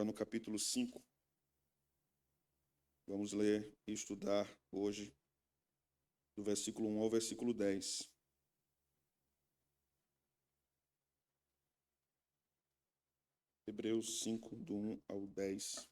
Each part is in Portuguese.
agora no capítulo 5. Vamos ler e estudar hoje do versículo 1 ao versículo 10. Hebreus 5, do 1 ao 10.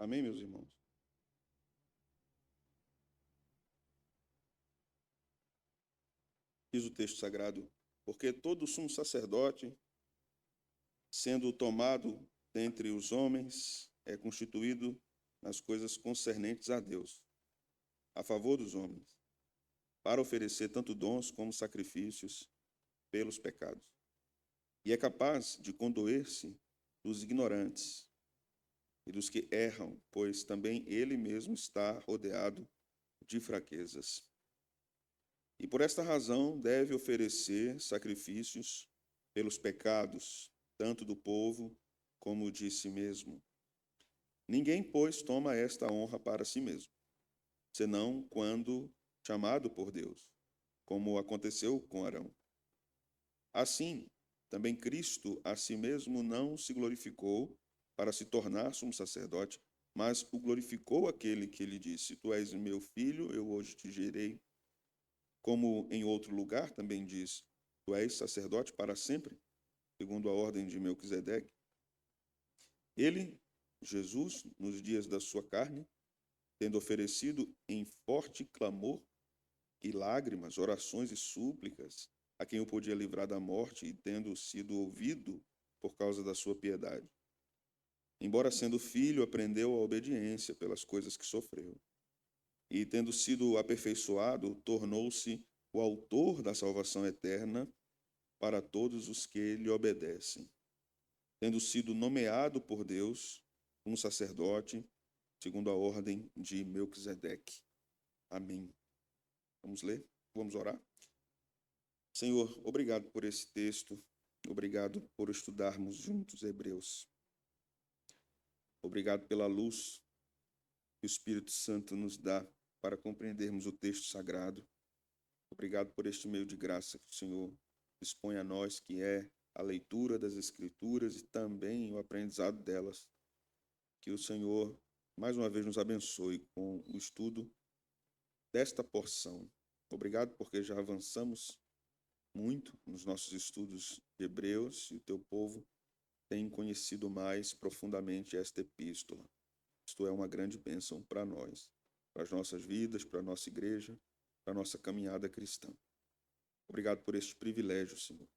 Amém, meus irmãos? Diz o texto sagrado: porque todo sumo sacerdote, sendo tomado dentre os homens, é constituído nas coisas concernentes a Deus, a favor dos homens, para oferecer tanto dons como sacrifícios pelos pecados. E é capaz de condoer-se dos ignorantes e dos que erram, pois também ele mesmo está rodeado de fraquezas. E por esta razão deve oferecer sacrifícios pelos pecados, tanto do povo como de si mesmo. Ninguém, pois, toma esta honra para si mesmo, senão quando chamado por Deus, como aconteceu com Arão. Assim, também Cristo a si mesmo não se glorificou para se tornar sumo sacerdote, mas o glorificou aquele que lhe disse: Tu és meu filho, eu hoje te gerei. Como em outro lugar também diz: Tu és sacerdote para sempre, segundo a ordem de Melquisedeque. Ele, Jesus, nos dias da sua carne, tendo oferecido em forte clamor e lágrimas, orações e súplicas, a quem o podia livrar da morte, e tendo sido ouvido por causa da sua piedade. Embora sendo filho, aprendeu a obediência pelas coisas que sofreu. E tendo sido aperfeiçoado, tornou-se o autor da salvação eterna para todos os que lhe obedecem, tendo sido nomeado por Deus um sacerdote, segundo a ordem de Melquisedeque. Amém. Vamos ler? Vamos orar? Senhor, obrigado por esse texto, obrigado por estudarmos juntos Hebreus. Obrigado pela luz que o Espírito Santo nos dá para compreendermos o texto sagrado. Obrigado por este meio de graça que o Senhor dispõe a nós, que é a leitura das Escrituras e também o aprendizado delas. Que o Senhor, mais uma vez, nos abençoe com o estudo desta porção. Obrigado porque já avançamos muito nos nossos estudos de Hebreus e o teu povo tem conhecido mais profundamente esta epístola. Isto é uma grande bênção para nós, para as nossas vidas, para a nossa igreja, para a nossa caminhada cristã. Obrigado por este privilégio, Senhor.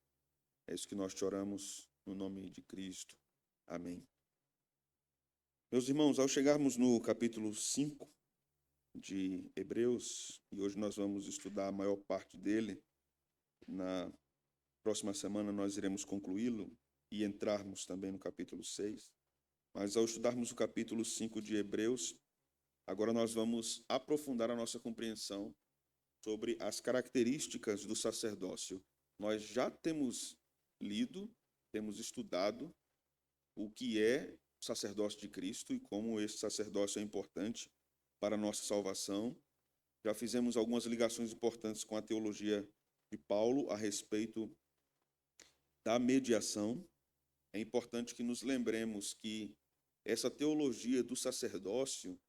É isso que nós te oramos no nome de Cristo. Amém. Meus irmãos, ao chegarmos no capítulo 5 de Hebreus, e hoje nós vamos estudar a maior parte dele, na próxima semana nós iremos concluí-lo e entrarmos também no capítulo 6. Mas ao estudarmos o capítulo 5 de Hebreus, agora nós vamos aprofundar a nossa compreensão sobre as características do sacerdócio. Nós já temos lido, temos estudado o que é o sacerdócio de Cristo e como esse sacerdócio é importante para a nossa salvação. Já fizemos algumas ligações importantes com a teologia de Paulo a respeito da mediação. É importante que nos lembremos que essa teologia do sacerdócio,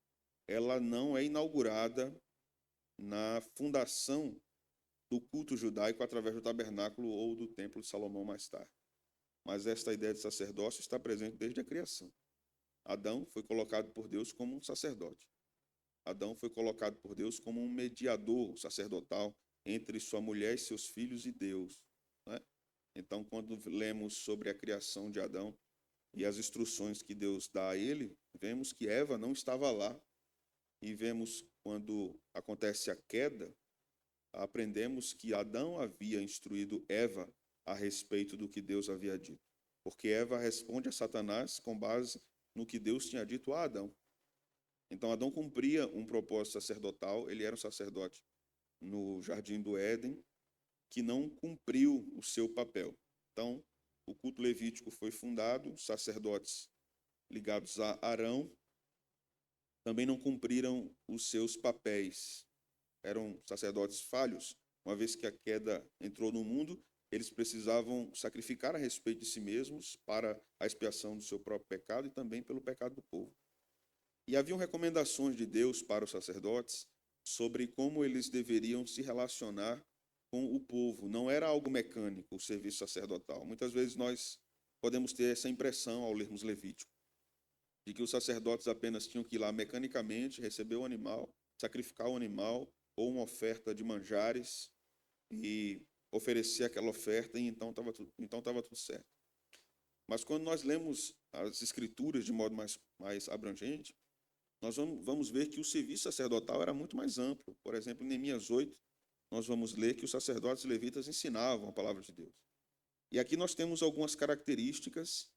ela não é inaugurada na fundação do culto judaico através do tabernáculo ou do templo de Salomão mais tarde. Mas esta ideia de sacerdócio está presente desde a criação. Adão foi colocado por Deus como um sacerdote. Adão foi colocado por Deus como um mediador sacerdotal entre sua mulher e seus filhos e Deus, né? Então, quando lemos sobre a criação de Adão e as instruções que Deus dá a ele, vemos que Eva não estava lá. E vemos, quando acontece a queda, aprendemos que Adão havia instruído Eva a respeito do que Deus havia dito. Porque Eva responde a Satanás com base no que Deus tinha dito a Adão. Então, Adão cumpria um propósito sacerdotal, ele era um sacerdote no Jardim do Éden, que não cumpriu o seu papel. Então, o culto levítico foi fundado, sacerdotes ligados a Arão também não cumpriram os seus papéis. Eram sacerdotes falhos, uma vez que a queda entrou no mundo, eles precisavam sacrificar a respeito de si mesmos para a expiação do seu próprio pecado e também pelo pecado do povo. E haviam recomendações de Deus para os sacerdotes sobre como eles deveriam se relacionar com o povo. Não era algo mecânico o serviço sacerdotal. Muitas vezes nós podemos ter essa impressão ao lermos Levítico, de que os sacerdotes apenas tinham que ir lá mecanicamente, receber o animal, sacrificar o animal ou uma oferta de manjares e oferecer aquela oferta e então estava tudo certo. Mas quando nós lemos as escrituras de modo mais abrangente, nós vamos ver que o serviço sacerdotal era muito mais amplo. Por exemplo, em Neemias 8, nós vamos ler que os sacerdotes levitas ensinavam a palavra de Deus. E aqui nós temos algumas características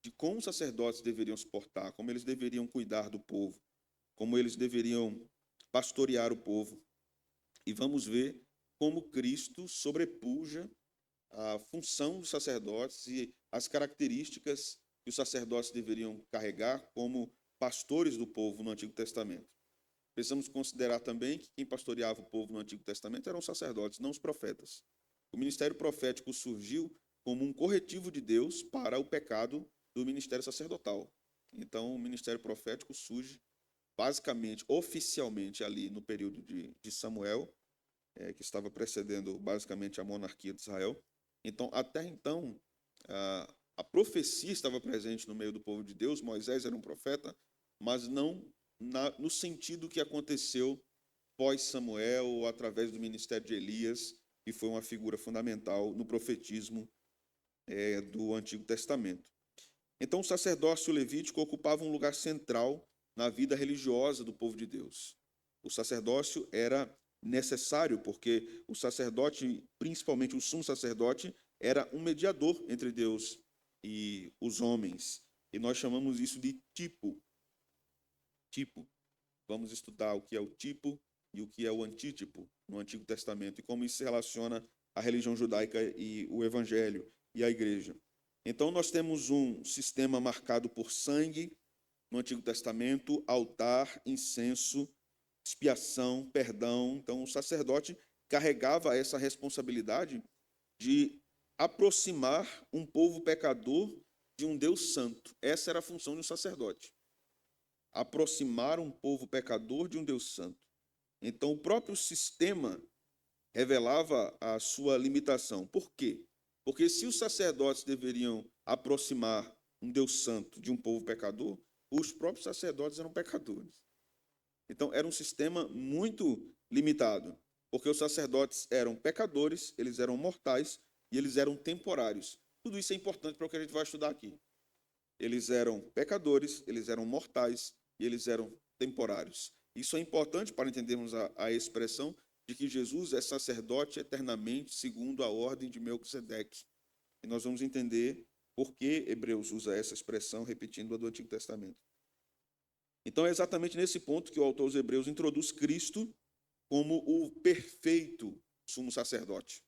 de como os sacerdotes deveriam se portar, como eles deveriam cuidar do povo, como eles deveriam pastorear o povo. E vamos ver como Cristo sobrepuja a função dos sacerdotes e as características que os sacerdotes deveriam carregar como pastores do povo no Antigo Testamento. Precisamos considerar também que quem pastoreava o povo no Antigo Testamento eram os sacerdotes, não os profetas. O ministério profético surgiu como um corretivo de Deus para o pecado do ministério sacerdotal. Então, o ministério profético surge basicamente, oficialmente, ali no período de Samuel, que estava precedendo basicamente a monarquia de Israel. Então, até então, a profecia estava presente no meio do povo de Deus. Moisés era um profeta, mas não no sentido que aconteceu pós-Samuel ou através do ministério de Elias, que foi uma figura fundamental no profetismo do Antigo Testamento. Então, o sacerdócio levítico ocupava um lugar central na vida religiosa do povo de Deus. O sacerdócio era necessário porque o sacerdote, principalmente o sumo sacerdote, era um mediador entre Deus e os homens. E nós chamamos isso de tipo. Tipo. Vamos estudar o que é o tipo e o que é o antítipo no Antigo Testamento e como isso se relaciona à religião judaica e o evangelho e a igreja. Então, nós temos um sistema marcado por sangue no Antigo Testamento, altar, incenso, expiação, perdão. Então, o sacerdote carregava essa responsabilidade de aproximar um povo pecador de um Deus santo. Essa era a função de um sacerdote. Aproximar um povo pecador de um Deus santo. Então, o próprio sistema revelava a sua limitação. Por quê? Porque se os sacerdotes deveriam aproximar um Deus santo de um povo pecador, os próprios sacerdotes eram pecadores. Então, era um sistema muito limitado, porque os sacerdotes eram pecadores, eles eram mortais e eles eram temporários. Tudo isso é importante para o que a gente vai estudar aqui. Eles eram pecadores, eles eram mortais e eles eram temporários. Isso é importante para entendermos a expressão de que Jesus é sacerdote eternamente segundo a ordem de Melquisedeque. E nós vamos entender por que Hebreus usa essa expressão, repetindo a do Antigo Testamento. Então é exatamente nesse ponto que o autor dos Hebreus introduz Cristo como o perfeito sumo sacerdote,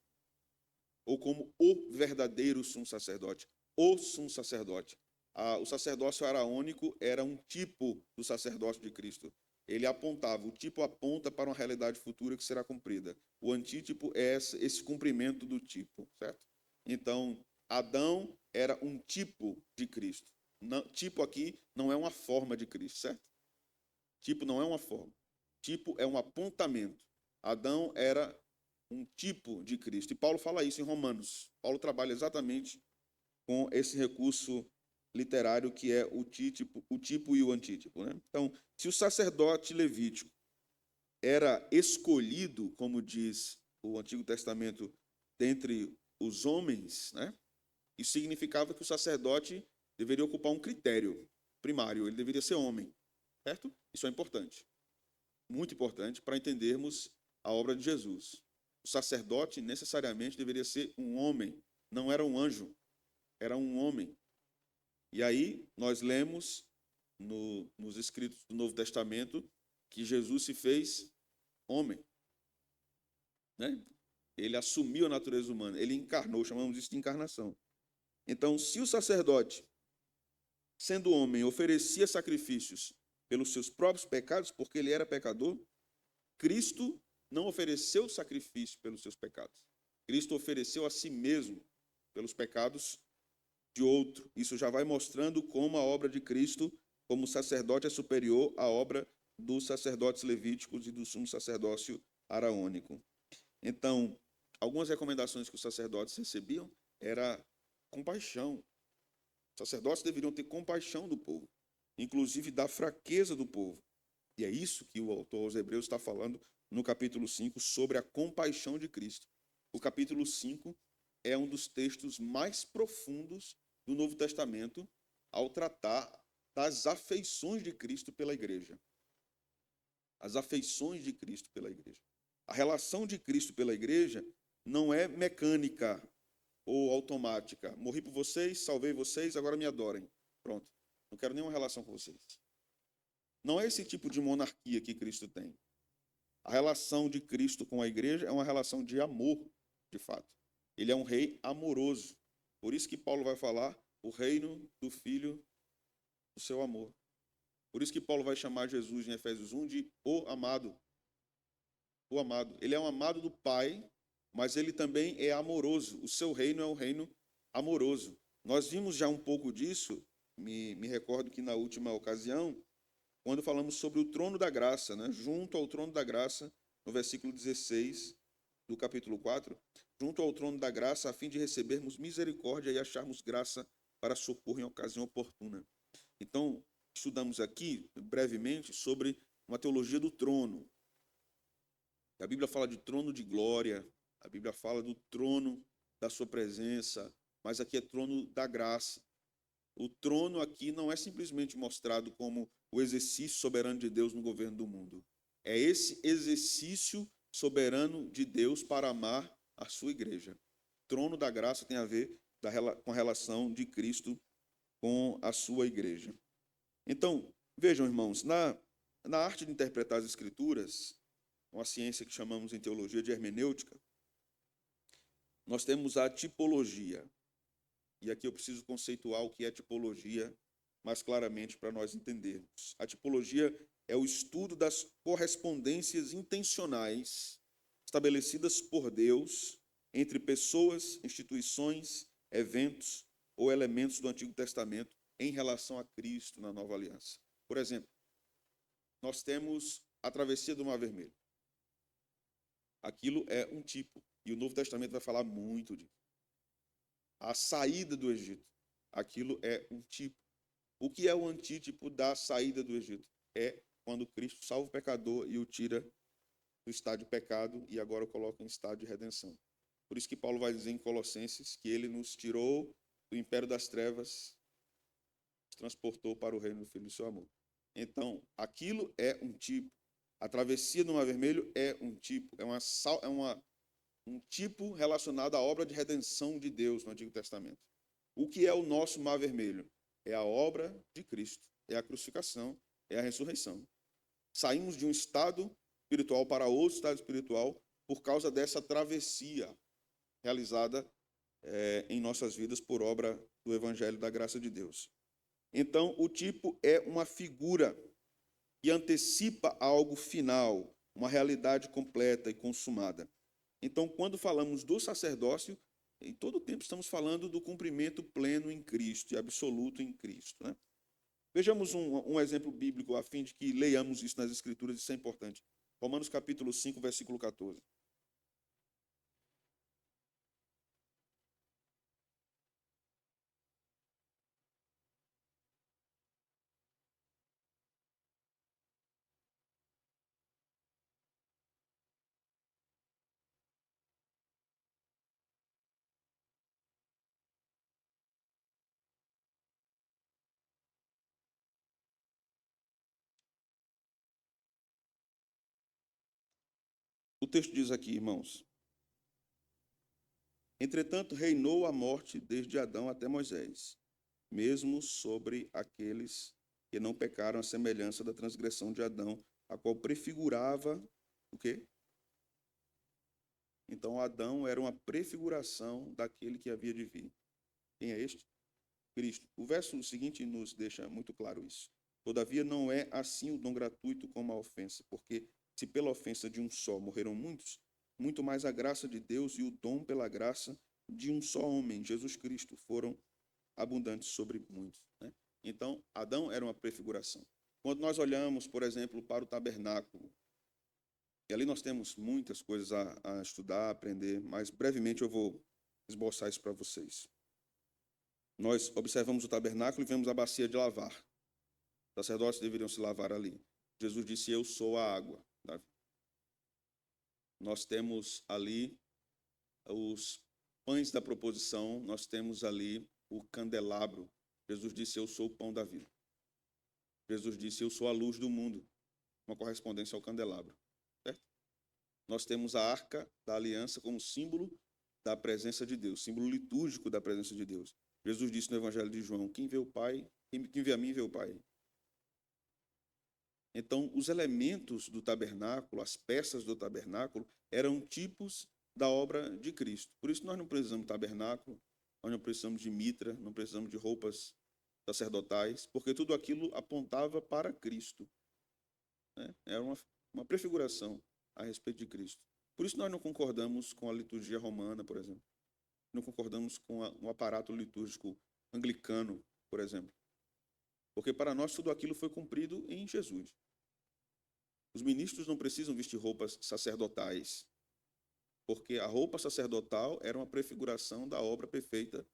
ou como o verdadeiro sumo sacerdote, o sumo sacerdote. O sacerdócio araônico era um tipo do sacerdócio de Cristo. Ele apontava, o tipo aponta para uma realidade futura que será cumprida. O antítipo é esse cumprimento do tipo, certo? Então, Adão era um tipo de Cristo. Tipo aqui não é uma forma de Cristo, certo? Tipo não é uma forma. Tipo é um apontamento. Adão era um tipo de Cristo. E Paulo fala isso em Romanos. Paulo trabalha exatamente com esse recurso literário que é o tipo e o antítipo, né? Então, se o sacerdote levítico era escolhido, como diz o Antigo Testamento, dentre os homens, né? Isso significava que o sacerdote deveria ocupar um critério primário, ele deveria ser homem, certo? Isso é importante, muito importante para entendermos a obra de Jesus. O sacerdote necessariamente deveria ser um homem, não era um anjo, era um homem. E aí nós lemos nos escritos do Novo Testamento que Jesus se fez homem, né? Ele assumiu a natureza humana, ele encarnou, chamamos isso de encarnação. Então, se o sacerdote, sendo homem, oferecia sacrifícios pelos seus próprios pecados, porque ele era pecador, Cristo não ofereceu sacrifício pelos seus pecados. Cristo ofereceu a si mesmo pelos pecados de outro. Isso já vai mostrando como a obra de Cristo, como sacerdote, é superior à obra dos sacerdotes levíticos e do sumo sacerdócio araônico. Então, algumas recomendações que os sacerdotes recebiam era compaixão. Os sacerdotes deveriam ter compaixão do povo, inclusive da fraqueza do povo. E é isso que o autor aos Hebreus está falando no capítulo 5, sobre a compaixão de Cristo. O capítulo 5 é um dos textos mais profundos do Novo Testamento ao tratar das afeições de Cristo pela igreja. As afeições de Cristo pela igreja. A relação de Cristo pela igreja não é mecânica ou automática. Morri por vocês, salvei vocês, agora me adorem. Pronto. Não quero nenhuma relação com vocês. Não é esse tipo de monarquia que Cristo tem. A relação de Cristo com a igreja é uma relação de amor, de fato. Ele é um rei amoroso. Por isso que Paulo vai falar o reino do Filho do seu amor. Por isso que Paulo vai chamar Jesus em Efésios 1 de o amado. O amado. Ele é um amado do Pai, mas ele também é amoroso. O seu reino é um reino amoroso. Nós vimos já um pouco disso, me recordo que na última ocasião, quando falamos sobre o trono da graça, né? Junto ao trono da graça, no versículo 16 do capítulo 4, junto ao trono da graça, a fim de recebermos misericórdia e acharmos graça para socorro em ocasião oportuna. Então, estudamos aqui, brevemente, sobre uma teologia do trono. A Bíblia fala de trono de glória, a Bíblia fala do trono da sua presença, mas aqui é trono da graça. O trono aqui não é simplesmente mostrado como o exercício soberano de Deus no governo do mundo. É esse exercício soberano de Deus para amar a sua igreja. O trono da graça tem a ver com a relação de Cristo com a sua igreja. Então, vejam, irmãos, na arte de interpretar as Escrituras, uma ciência que chamamos em teologia de hermenêutica, nós temos a tipologia. E aqui eu preciso conceituar o que é tipologia mais claramente para nós entendermos. A tipologia é o estudo das correspondências intencionais estabelecidas por Deus entre pessoas, instituições, eventos ou elementos do Antigo Testamento em relação a Cristo na Nova Aliança. Por exemplo, nós temos a travessia do Mar Vermelho. Aquilo é um tipo, e o Novo Testamento vai falar muito disso. A saída do Egito, aquilo é um tipo. O que é o antítipo da saída do Egito? É quando Cristo salva o pecador e o tira do estado de pecado e agora o coloca em estado de redenção. Por isso que Paulo vai dizer em Colossenses que ele nos tirou do império das trevas, nos transportou para o reino do Filho do seu amor. Então, aquilo é um tipo. A travessia do Mar Vermelho é um tipo, um tipo relacionado à obra de redenção de Deus no Antigo Testamento. O que é o nosso Mar Vermelho? É a obra de Cristo, é a crucificação, é a ressurreição. Saímos de um estado espiritual para outro estado espiritual por causa dessa travessia realizada em nossas vidas por obra do Evangelho da graça de Deus. Então, o tipo é uma figura que antecipa algo final, uma realidade completa e consumada. Então, quando falamos do sacerdócio, em todo o tempo estamos falando do cumprimento pleno em Cristo e absoluto em Cristo, né? Vejamos um exemplo bíblico a fim de que leiamos isso nas Escrituras, isso é importante. Romanos capítulo 5, versículo 14. O texto diz aqui, irmãos: entretanto, reinou a morte desde Adão até Moisés, mesmo sobre aqueles e não pecaram à semelhança da transgressão de Adão, a qual prefigurava o quê? Então, Adão era uma prefiguração daquele que havia de vir. Quem é este? Cristo. O verso seguinte nos deixa muito claro isso. Todavia, não é assim o dom gratuito como a ofensa, porque se pela ofensa de um só morreram muitos, muito mais a graça de Deus e o dom pela graça de um só homem, Jesus Cristo, foram abundantes sobre muitos, né? Então, Adão era uma prefiguração. Quando nós olhamos, por exemplo, para o tabernáculo, e ali nós temos muitas coisas a estudar, a aprender, mas brevemente eu vou esboçar isso para vocês. Nós observamos o tabernáculo e vemos a bacia de lavar. Os sacerdotes deveriam se lavar ali. Jesus disse: eu sou a água. Nós temos ali os pães da proposição, nós temos ali o candelabro. Jesus disse: eu sou o pão da vida. Jesus disse: eu sou a luz do mundo. Uma correspondência ao candelabro. Certo? Nós temos a arca da aliança como símbolo da presença de Deus, símbolo litúrgico da presença de Deus. Jesus disse no Evangelho de João: quem vê o Pai, quem vê a mim, vê o Pai. Então, os elementos do tabernáculo, as peças do tabernáculo, eram tipos da obra de Cristo. Por isso, nós não precisamos de tabernáculo, nós não precisamos de mitra, não precisamos de roupas sacerdotais, porque tudo aquilo apontava para Cristo, né? Era uma prefiguração a respeito de Cristo. Por isso, nós não concordamos com a liturgia romana, por exemplo. Não concordamos com o aparato litúrgico anglicano, por exemplo. Porque para nós tudo aquilo foi cumprido em Jesus. Os ministros não precisam vestir roupas sacerdotais, porque a roupa sacerdotal era uma prefiguração da obra perfeita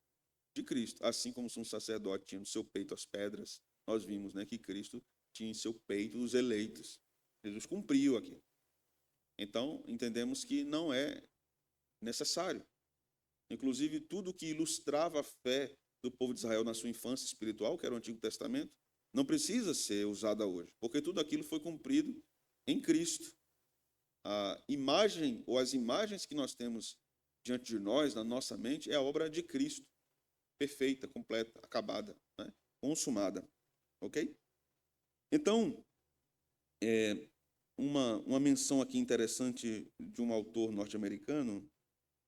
de Cristo. Assim como um sacerdote tinha no seu peito as pedras, nós vimos, né, que Cristo tinha em seu peito os eleitos. Jesus cumpriu aquilo. Então, entendemos que não é necessário. Inclusive, tudo que ilustrava a fé do povo de Israel na sua infância espiritual, que era o Antigo Testamento, não precisa ser usada hoje, porque tudo aquilo foi cumprido em Cristo. A imagem ou as imagens que nós temos diante de nós, na nossa mente, é a obra de Cristo, perfeita, completa, acabada, né? Consumada. Ok? Então, uma menção aqui interessante de um autor norte-americano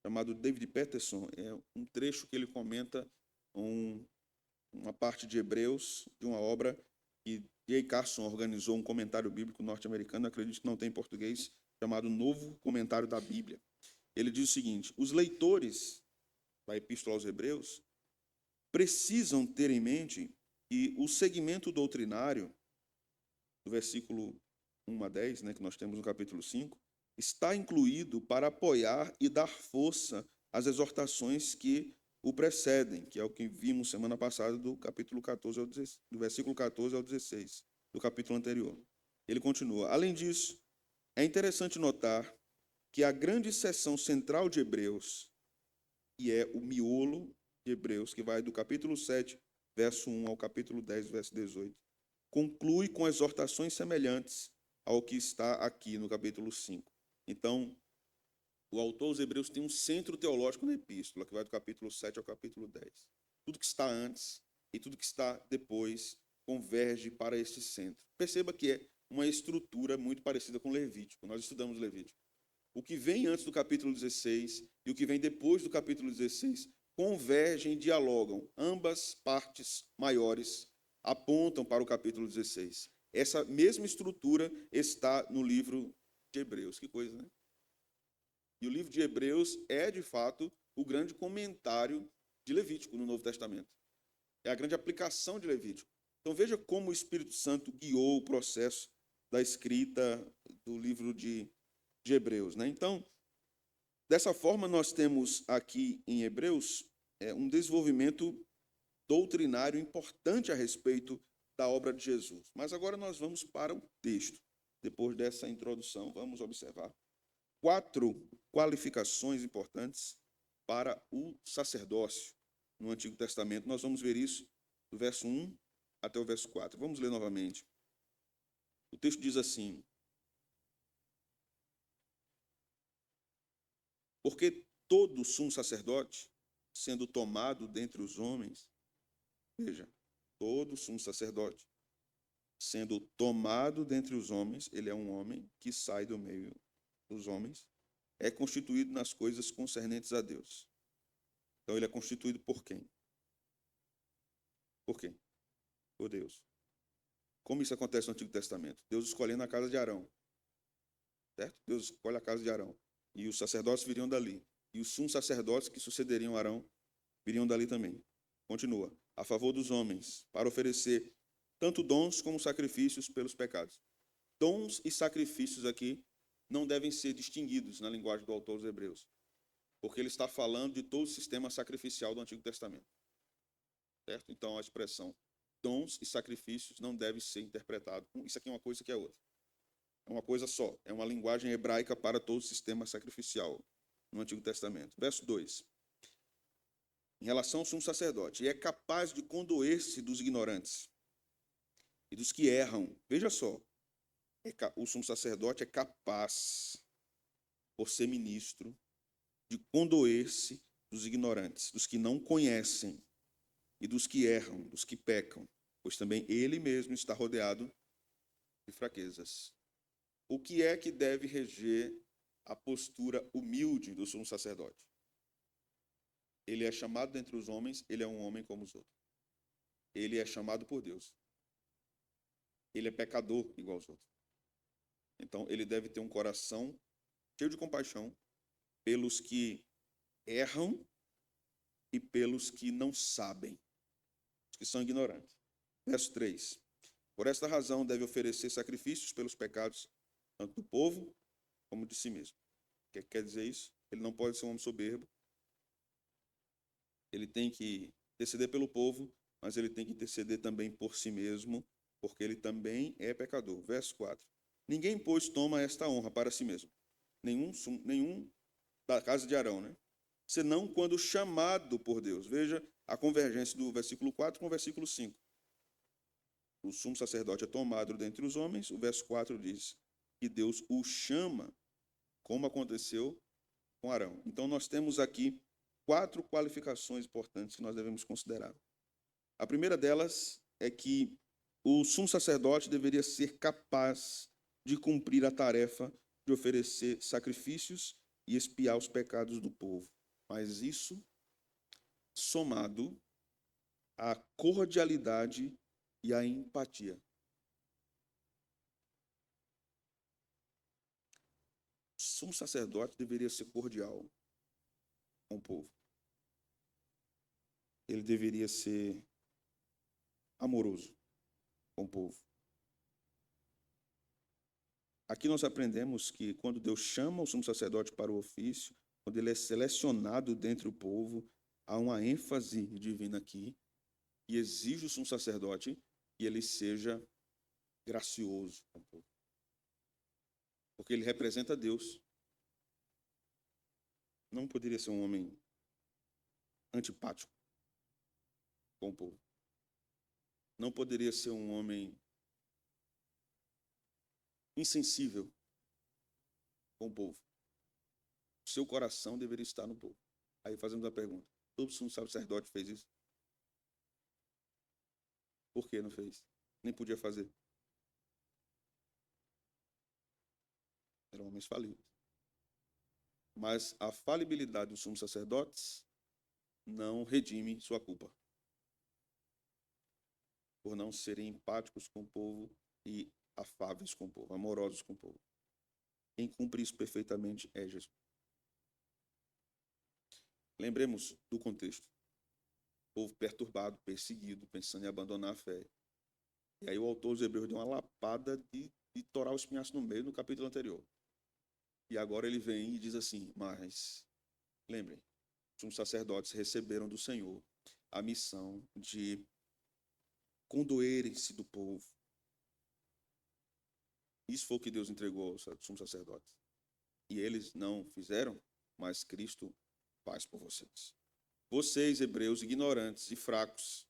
chamado David Peterson, é um trecho que ele comenta uma parte de Hebreus, de uma obra que J. Carson organizou, um comentário bíblico norte-americano, acredito que não tem em português, chamado Novo Comentário da Bíblia. Ele diz o seguinte: os leitores da Epístola aos Hebreus precisam ter em mente que o segmento doutrinário, do versículo 1 a 10, né, que nós temos no capítulo 5, está incluído para apoiar e dar força às exortações que o precedem, que é o que vimos semana passada do capítulo 14 ao 16, do versículo 14 ao 16, do capítulo anterior. Ele continua: além disso, é interessante notar que a grande seção central de Hebreus, que é o miolo de Hebreus, que vai do capítulo 7, verso 1 ao capítulo 10, verso 18, conclui com exortações semelhantes ao que está aqui no capítulo 5. Então, o autor aos Hebreus tem um centro teológico na epístola, que vai do capítulo 7 ao capítulo 10. Tudo que está antes e tudo que está depois converge para este centro. Perceba que é uma estrutura muito parecida com Levítico. Nós estudamos Levítico. O que vem antes do capítulo 16 e o que vem depois do capítulo 16 convergem e dialogam. Ambas partes maiores apontam para o capítulo 16. Essa mesma estrutura está no livro de Hebreus. Que coisa, né? E o livro de Hebreus é, de fato, o grande comentário de Levítico no Novo Testamento. É a grande aplicação de Levítico. Então veja como o Espírito Santo guiou o processo da escrita do livro de Hebreus, né? Então, dessa forma, nós temos aqui em Hebreus um desenvolvimento doutrinário importante a respeito da obra de Jesus. Mas agora nós vamos para o texto. Depois dessa introdução, vamos observar 4 qualificações importantes para o sacerdócio no Antigo Testamento. Nós vamos ver isso do verso 1 até o verso 4. Vamos ler novamente. O texto diz assim: porque todo sumo sacerdote, sendo tomado dentre os homens, veja, todo sumo sacerdote, sendo tomado dentre os homens, ele é um homem que sai do meio dos homens, é constituído nas coisas concernentes a Deus. Então, ele é constituído por quem? Por quem? Por Deus. Como isso acontece no Antigo Testamento? Deus escolhendo a casa de Arão. Certo? Deus escolhe a casa de Arão. E os sacerdotes viriam dali. E os sumos sacerdotes que sucederiam Arão viriam dali também. Continua. A favor dos homens, para oferecer tanto dons como sacrifícios pelos pecados. Dons e sacrifícios aqui não devem ser distinguidos na linguagem do autor dos Hebreus, porque ele está falando de todo o sistema sacrificial do Antigo Testamento. Certo? Então, a expressão dons e sacrifícios não deve ser interpretado. Isso aqui é uma coisa, isso aqui é outra. É uma coisa só. É uma linguagem hebraica para todo o sistema sacrificial no Antigo Testamento. Verso 2. Em relação ao sumo sacerdote, e é capaz de condoer-se dos ignorantes e dos que erram. Veja só, o sumo sacerdote é capaz, por ser ministro, de condoer-se dos ignorantes, dos que não conhecem, e dos que erram, dos que pecam, pois também ele mesmo está rodeado de fraquezas. O que é que deve reger a postura humilde do sumo sacerdote? Ele é chamado dentre os homens, ele é um homem como os outros. Ele é chamado por Deus. Ele é pecador igual aos outros. Então, ele deve ter um coração cheio de compaixão pelos que erram e pelos que não sabem, os que são ignorantes. Verso 3. Por esta razão deve oferecer sacrifícios pelos pecados, tanto do povo como de si mesmo. O que quer dizer isso? Ele não pode ser um homem soberbo. Ele tem que interceder pelo povo, mas ele tem que interceder também por si mesmo, porque ele também é pecador. Verso 4. Ninguém, pois, toma esta honra para si mesmo. Nenhum da casa de Arão, né? Senão quando chamado por Deus. Veja a convergência do versículo 4 com o versículo 5. O sumo sacerdote é tomado dentre os homens. O verso 4 diz que Deus o chama, como aconteceu com Arão. Então, nós temos aqui 4 qualificações importantes que nós devemos considerar. A primeira delas é que o sumo sacerdote deveria ser capaz de cumprir a tarefa de oferecer sacrifícios e expiar os pecados do povo. Mas isso somado à cordialidade e à empatia. O sumo sacerdote deveria ser cordial com o povo. Ele deveria ser amoroso com o povo. Aqui nós aprendemos que quando Deus chama o sumo sacerdote para o ofício, quando ele é selecionado dentre o povo, há uma ênfase divina aqui e exige o sumo sacerdote que ele seja gracioso com o povo. Porque ele representa Deus. Não poderia ser um homem antipático com o povo. Não poderia ser um homem insensível com o povo. O seu coração deveria estar no povo. Aí fazemos a pergunta: todo sumo sacerdote fez isso? Por que não fez? Nem podia fazer. Eram homens falíveis. Mas a falibilidade dos sumos sacerdotes não redime sua culpa, por não serem empáticos com o povo e afáveis com o povo, amorosos com o povo. Quem cumpre isso perfeitamente é Jesus. Lembremos do contexto. O povo perturbado, perseguido, pensando em abandonar a fé. E aí o autor dos Hebreus deu uma lapada de torar o espinhaço no meio no capítulo anterior. E agora ele vem e diz assim: mas, lembrem, os sacerdotes receberam do Senhor a missão de condoerem-se do povo. Isso foi o que Deus entregou aos sumos sacerdotes. E eles não fizeram, mas Cristo faz por vocês. Vocês, hebreus, ignorantes e fracos,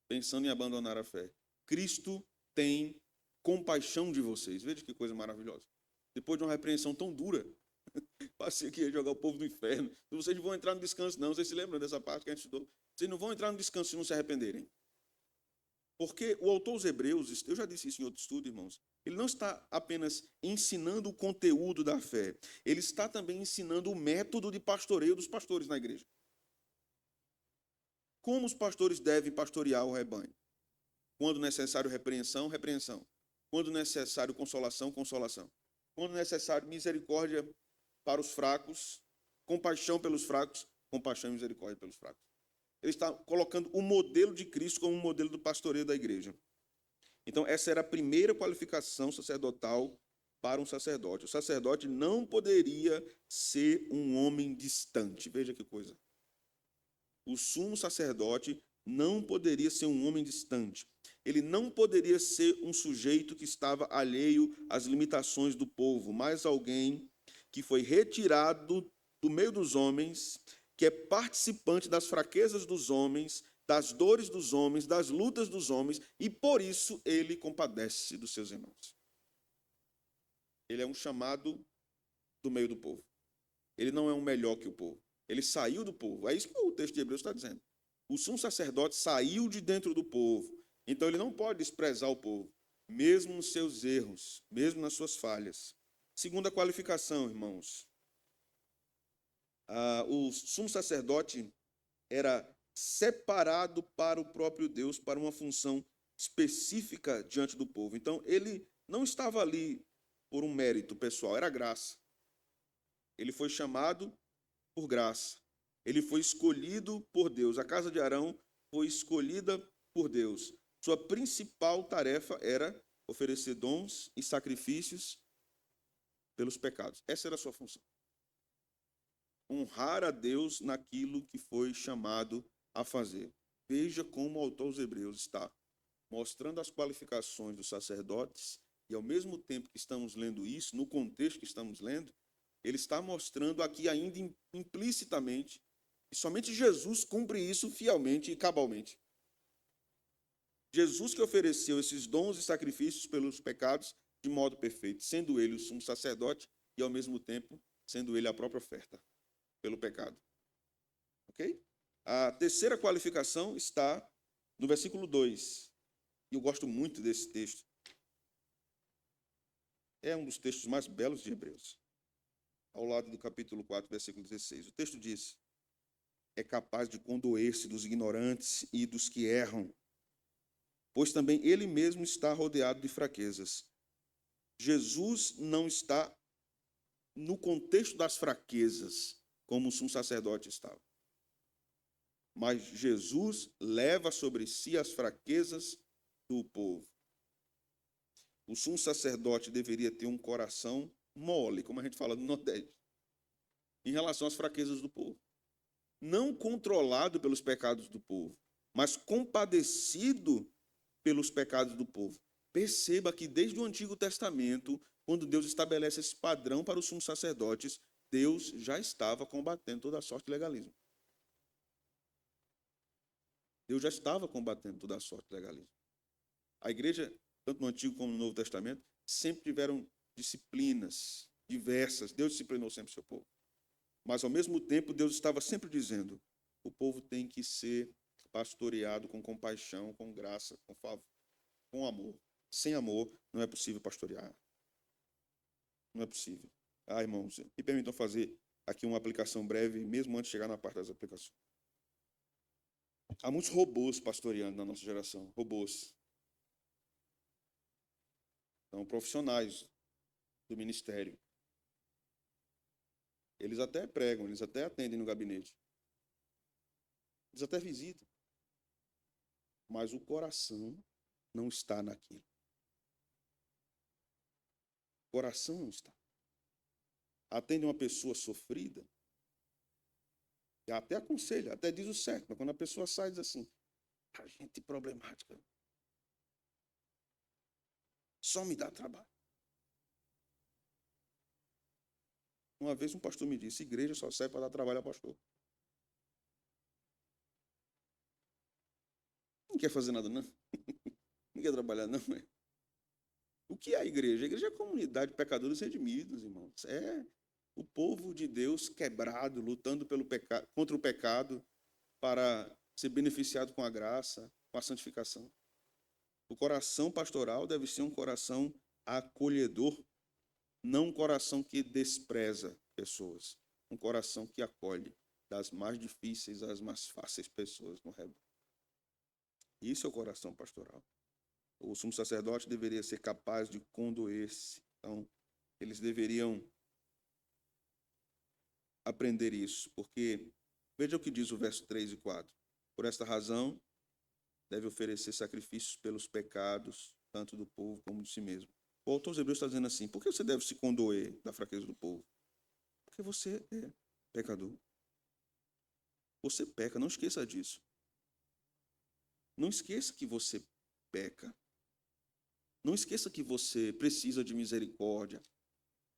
pensando em abandonar a fé, Cristo tem compaixão de vocês. Veja que coisa maravilhosa. Depois de uma repreensão tão dura, passei aqui a jogar o povo no inferno. Vocês não vão entrar no descanso, não. Vocês se lembram dessa parte que a gente estudou? Vocês não vão entrar no descanso se não se arrependerem. Porque o autor aos Hebreus, eu já disse isso em outro estudo, irmãos, ele não está apenas ensinando o conteúdo da fé, ele está também ensinando o método de pastoreio dos pastores na igreja. Como os pastores devem pastorear o rebanho? Quando necessário repreensão, repreensão. Quando necessário consolação, consolação. Quando necessário misericórdia para os fracos, compaixão pelos fracos, compaixão e misericórdia pelos fracos. Ele está colocando o modelo de Cristo como um modelo do pastoreio da igreja. Então, essa era a primeira qualificação sacerdotal para um sacerdote. O sacerdote não poderia ser um homem distante. Veja que coisa. O sumo sacerdote não poderia ser um homem distante. Ele não poderia ser um sujeito que estava alheio às limitações do povo, mas alguém que foi retirado do meio dos homens, que é participante das fraquezas dos homens, das dores dos homens, das lutas dos homens, e por isso ele compadece dos seus irmãos. Ele é um chamado do meio do povo. Ele não é um melhor que o povo. Ele saiu do povo. É isso que o texto de Hebreus está dizendo. O sumo sacerdote saiu de dentro do povo. Então ele não pode desprezar o povo, mesmo nos seus erros, mesmo nas suas falhas. Segunda qualificação, irmãos. O sumo sacerdote era separado para o próprio Deus, para uma função específica diante do povo. Então, ele não estava ali por um mérito pessoal, era graça. Ele foi chamado por graça. Ele foi escolhido por Deus. A casa de Arão foi escolhida por Deus. Sua principal tarefa era oferecer dons e sacrifícios pelos pecados. Essa era a sua função. Honrar a Deus naquilo que foi chamado a fazer. Veja como o autor aos Hebreus está mostrando as qualificações dos sacerdotes e, ao mesmo tempo que estamos lendo isso, no contexto que estamos lendo, ele está mostrando aqui ainda implicitamente que somente Jesus cumpre isso fielmente e cabalmente. Jesus que ofereceu esses dons e sacrifícios pelos pecados de modo perfeito, sendo ele o sumo sacerdote e, ao mesmo tempo, sendo ele a própria oferta pelo pecado. Ok? A terceira qualificação está no versículo 2. E eu gosto muito desse texto. É um dos textos mais belos de Hebreus. Ao lado do capítulo 4, versículo 16. O texto diz: é capaz de condoer-se dos ignorantes e dos que erram, pois também ele mesmo está rodeado de fraquezas. Jesus não está no contexto das fraquezas, como o sumo sacerdote estava. Mas Jesus leva sobre si as fraquezas do povo. O sumo sacerdote deveria ter um coração mole, como a gente fala no Nordeste, em relação às fraquezas do povo. Não controlado pelos pecados do povo, mas compadecido pelos pecados do povo. Perceba que desde o Antigo Testamento, quando Deus estabelece esse padrão para os sumos sacerdotes, Deus já estava combatendo toda a sorte de legalismo. Deus já estava combatendo toda a sorte de legalismo. A igreja, tanto no Antigo como no Novo Testamento, sempre tiveram disciplinas diversas. Deus disciplinou sempre o seu povo. Mas, ao mesmo tempo, Deus estava sempre dizendo: o povo tem que ser pastoreado com compaixão, com graça, com favor, com amor. Sem amor, não é possível pastorear. Não é possível. Irmãos, me permitam fazer aqui uma aplicação breve, mesmo antes de chegar na parte das aplicações. Há muitos robôs pastoreando na nossa geração. Robôs. São profissionais do ministério. Eles até pregam, eles até atendem no gabinete. Eles até visitam. Mas o coração não está naquilo. O coração não está. Atende uma pessoa sofrida, e até aconselha, até diz o certo, mas quando a pessoa sai e diz assim: a gente problemática, só me dá trabalho. Uma vez um pastor me disse: igreja só serve para dar trabalho ao pastor. Não quer fazer nada, não. Não quer trabalhar, não. O que é a igreja? A igreja é a comunidade de pecadores redimidos, irmãos. É o povo de Deus quebrado, lutando contra o pecado para ser beneficiado com a graça, com a santificação. O coração pastoral deve ser um coração acolhedor, não um coração que despreza pessoas, um coração que acolhe das mais difíceis às mais fáceis pessoas no rebanho. Isso é o coração pastoral. O sumo sacerdote deveria ser capaz de condoer-se. Então, eles deveriam aprender isso, porque veja o que diz o verso 3 e 4. Por esta razão, deve oferecer sacrifícios pelos pecados, tanto do povo como de si mesmo. O autor aos Hebreus está dizendo assim: por que você deve se condoer da fraqueza do povo? Porque você é pecador. Você peca, não esqueça disso. Não esqueça que você peca. Não esqueça que você precisa de misericórdia.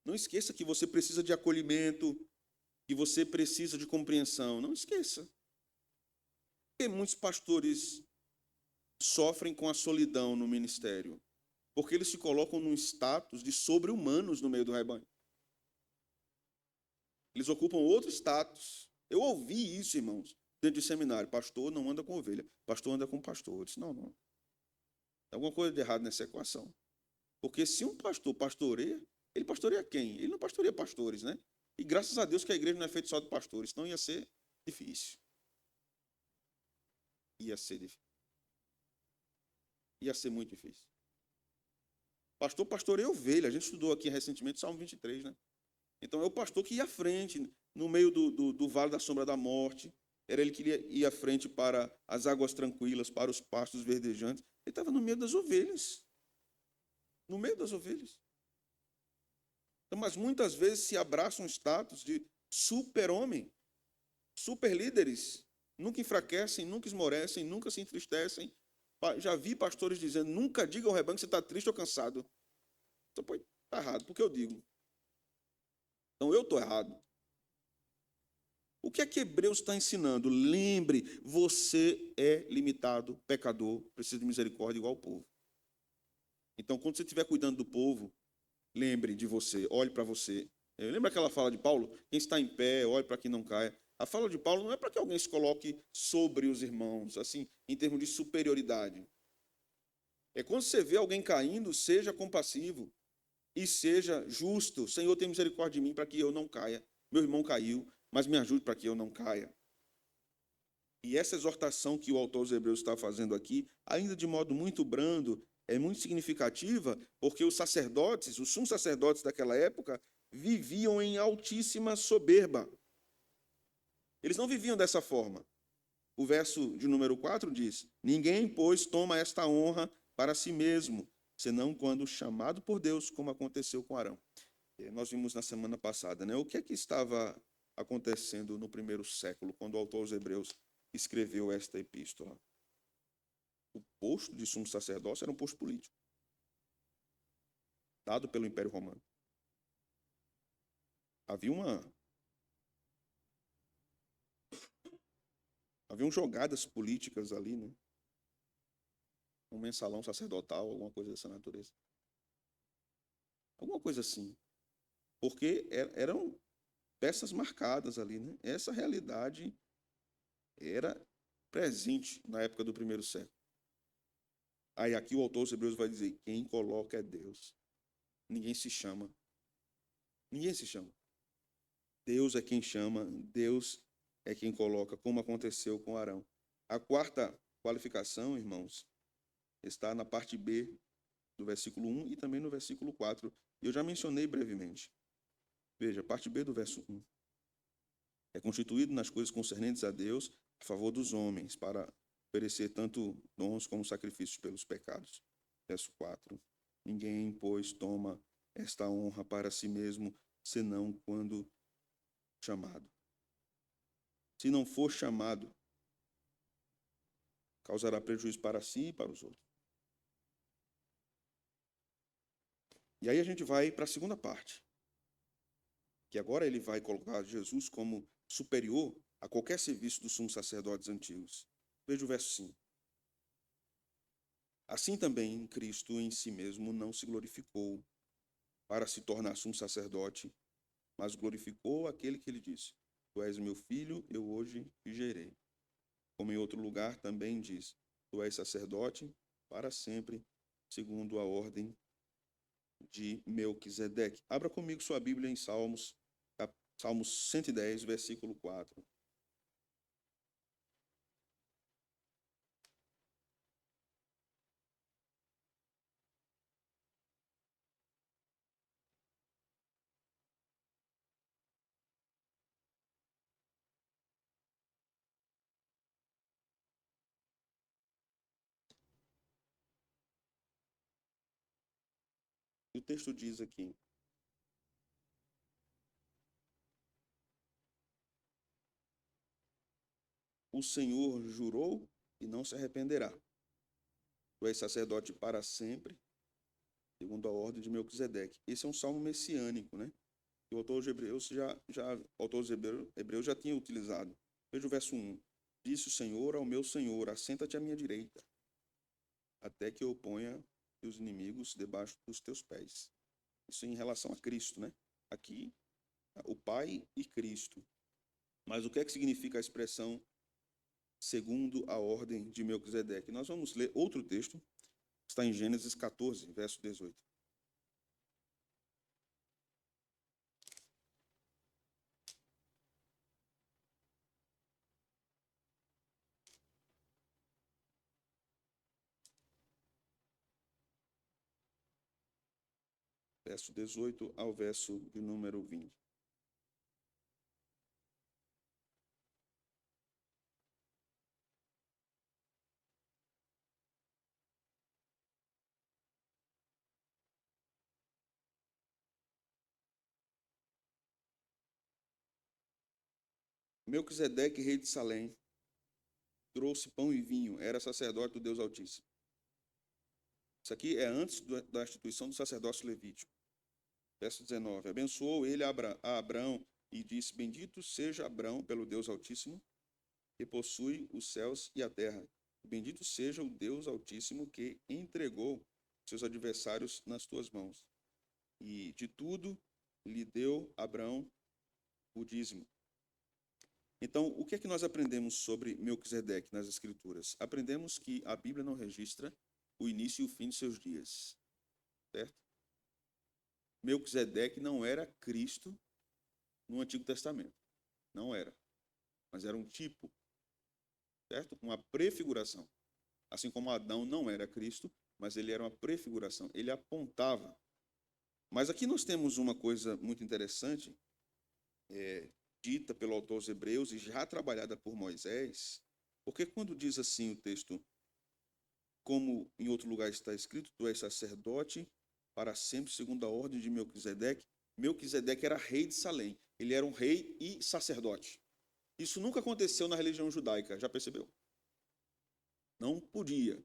Não esqueça que você precisa de acolhimento, que você precisa de compreensão. Não esqueça. Porque muitos pastores sofrem com a solidão no ministério, porque eles se colocam num status de sobre-humanos no meio do rebanho. Eles ocupam outro status. Eu ouvi isso, irmãos, dentro de seminário. Pastor não anda com ovelha, pastor anda com pastor. Eu disse, não. Tem alguma coisa de errado nessa equação. Porque se um pastor pastoreia, ele pastoreia quem? Ele não pastoreia pastores, né? E graças a Deus que a igreja não é feita só de pastores, senão ia ser difícil. Ia ser difícil. Ia ser muito difícil. Pastor pastoreia ovelha. A gente estudou aqui recentemente Salmo 23, né? Então é o pastor que ia à frente, no meio do vale da sombra da morte. Era ele que ia à frente para as águas tranquilas, para os pastos verdejantes. Ele estava no meio das ovelhas. No meio das ovelhas. Então, mas muitas vezes se abraça um status de super-homem, super-líderes. Nunca enfraquecem, nunca esmorecem, nunca se entristecem. Já vi pastores dizendo, nunca diga ao rebanho que você está triste ou cansado. Então, pô, está errado, porque eu digo. Então, eu estou errado. O que é que Hebreus está ensinando? Lembre, você é limitado, pecador, precisa de misericórdia igual ao povo. Então, quando você estiver cuidando do povo, lembre de você, olhe para você. Lembra aquela fala de Paulo? Quem está em pé, olhe para que não caia. A fala de Paulo não é para que alguém se coloque sobre os irmãos, assim, em termos de superioridade. É quando você vê alguém caindo, seja compassivo e seja justo. Senhor, tenha misericórdia de mim para que eu não caia. Meu irmão caiu, mas me ajude para que eu não caia. E essa exortação que o autor aos Hebreus está fazendo aqui, ainda de modo muito brando, é muito significativa, porque os sacerdotes, os sumos sacerdotes daquela época, viviam em altíssima soberba. Eles não viviam dessa forma. O verso de número 4 diz: ninguém, pois, toma esta honra para si mesmo, senão quando chamado por Deus, como aconteceu com Arão. Nós vimos na semana passada, né? O que é que estava acontecendo no primeiro século, quando o autor aos Hebreus escreveu esta epístola? O posto de sumo sacerdócio era um posto político, dado pelo Império Romano. Haviam jogadas políticas ali, né? Um mensalão sacerdotal, alguma coisa dessa natureza. Alguma coisa assim. Porque eram peças marcadas ali, né? Essa realidade era presente na época do primeiro século. Aí aqui o autor aos Hebreus vai dizer, quem coloca é Deus. Ninguém se chama. Ninguém se chama. Deus é quem chama, Deus é quem coloca, como aconteceu com Arão. A quarta qualificação, irmãos, está na parte B do versículo 1 e também no versículo 4. Eu já mencionei brevemente. Veja, parte B do verso 1. É constituído nas coisas concernentes a Deus, a favor dos homens, para oferecer tanto dons como sacrifícios pelos pecados. Verso 4. Ninguém, pois, toma esta honra para si mesmo, senão quando chamado. Se não for chamado, causará prejuízo para si e para os outros. E aí a gente vai para a segunda parte, que agora ele vai colocar Jesus como superior a qualquer serviço dos sumos sacerdotes antigos. Veja o verso 5. Assim também Cristo em si mesmo não se glorificou para se tornar sumo sacerdote, mas glorificou aquele que lhe disse, tu és meu filho, eu hoje te gerei. Como em outro lugar também diz, tu és sacerdote para sempre, segundo a ordem de Melquisedeque. Abra comigo sua Bíblia em Salmos 110, versículo 4. E o texto diz aqui: o Senhor jurou e não se arrependerá. Tu és sacerdote para sempre, segundo a ordem de Melquisedeque. Esse é um salmo messiânico, né? O autor de Hebreus já tinha utilizado. Veja o verso 1. Disse o Senhor ao meu Senhor: assenta-te à minha direita, até que eu ponha os inimigos debaixo dos teus pés. Isso em relação a Cristo, né? Aqui, o Pai e Cristo. Mas o que é que significa a expressão segundo a ordem de Melquisedeque? Nós vamos ler outro texto, está em Gênesis 14, verso 18. Verso 18 ao verso de número 20. Melquisedeque, rei de Salém, trouxe pão e vinho, era sacerdote do Deus Altíssimo. Isso aqui é antes da instituição do sacerdócio levítico. Verso 19. Abençoou ele a Abrão e disse: bendito seja Abrão pelo Deus Altíssimo, que possui os céus e a terra. Bendito seja o Deus Altíssimo que entregou seus adversários nas tuas mãos. E de tudo lhe deu Abrão o dízimo. Então, o que é que nós aprendemos sobre Melquisedeque nas Escrituras? Aprendemos que a Bíblia não registra o início e o fim de seus dias, certo? Melquisedeque não era Cristo no Antigo Testamento, não era, mas era um tipo, certo? Uma prefiguração. Assim como Adão não era Cristo, mas ele era uma prefiguração, ele apontava. Mas aqui nós temos uma coisa muito interessante, dita pelo autor aos Hebreus e já trabalhada por Moisés, porque quando diz assim o texto, como em outro lugar está escrito, tu és sacerdote para sempre, segundo a ordem de Melquisedeque. Melquisedeque era rei de Salém, ele era um rei e sacerdote. Isso nunca aconteceu na religião judaica, já percebeu? Não podia.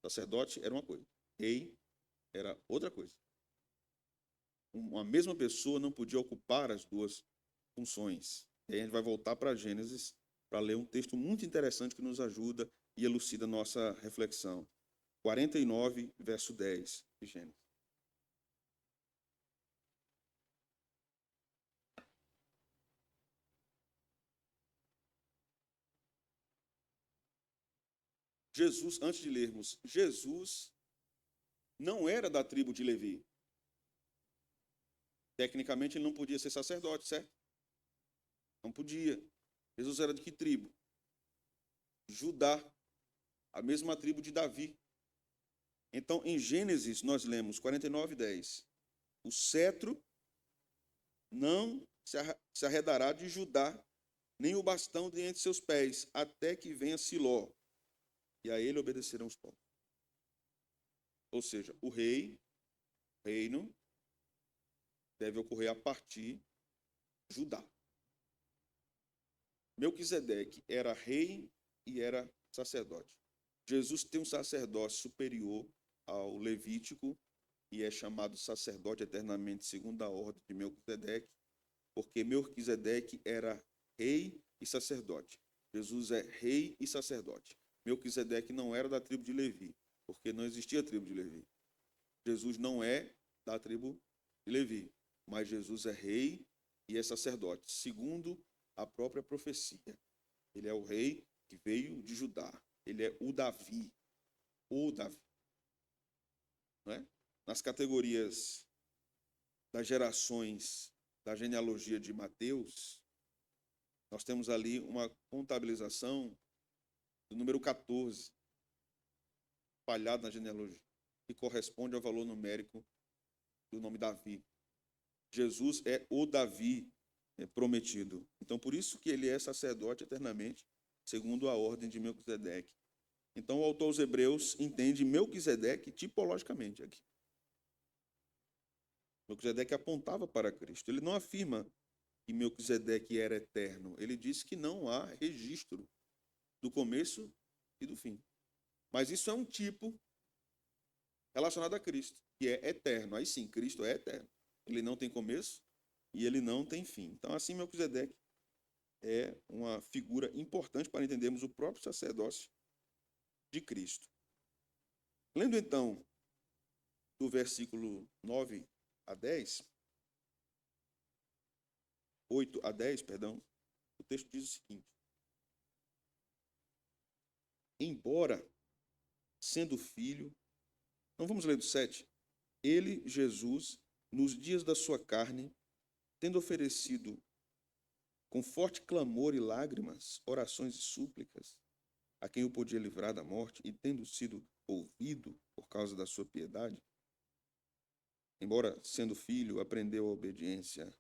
Sacerdote era uma coisa, rei era outra coisa. Uma mesma pessoa não podia ocupar as duas funções. E aí a gente vai voltar para Gênesis para ler um texto muito interessante que nos ajuda e elucida a nossa reflexão. 49, verso 10 de Gênesis. Jesus, antes de lermos, Jesus não era da tribo de Levi. Tecnicamente ele não podia ser sacerdote, certo? Não podia. Jesus era de que tribo? Judá, a mesma tribo de Davi. Então, em Gênesis, nós lemos 49, 10. O cetro não se arredará de Judá, nem o bastão de entre seus pés, até que venha Siló, e a ele obedecerão os povos. Ou seja, o reino, deve ocorrer a partir de Judá. Melquisedeque era rei e era sacerdote. Jesus tem um sacerdócio superior ao levítico e é chamado sacerdote eternamente segundo a ordem de Melquisedeque, porque Melquisedeque era rei e sacerdote. Jesus é rei e sacerdote. Melquisedeque não era da tribo de Levi, porque não existia tribo de Levi. Jesus não é da tribo de Levi, mas Jesus é rei e é sacerdote, segundo a própria profecia. Ele é o rei que veio de Judá. Ele é o Davi. o Davi. Não é? Nas categorias das gerações da genealogia de Mateus, nós temos ali uma contabilização do número 14, espalhado na genealogia, que corresponde ao valor numérico do nome Davi. Jesus é o Davi prometido. Então, por isso que ele é sacerdote eternamente, segundo a ordem de Melquisedeque. Então, o autor aos Hebreus entende Melquisedeque tipologicamente aqui. Melquisedeque apontava para Cristo. Ele não afirma que Melquisedeque era eterno. Ele diz que não há registro do começo e do fim. Mas isso é um tipo relacionado a Cristo, que é eterno. Aí sim, Cristo é eterno. Ele não tem começo e ele não tem fim. Então, assim, Melquisedeque é uma figura importante para entendermos o próprio sacerdócio de Cristo. Lendo, então, do versículo 9 a 10, 8 a 10, perdão, o texto diz o seguinte: embora sendo filho, não vamos ler do 7, ele, Jesus, nos dias da sua carne, tendo oferecido com forte clamor e lágrimas, orações e súplicas, a quem o podia livrar da morte, e tendo sido ouvido por causa da sua piedade, embora sendo filho, aprendeu a obediência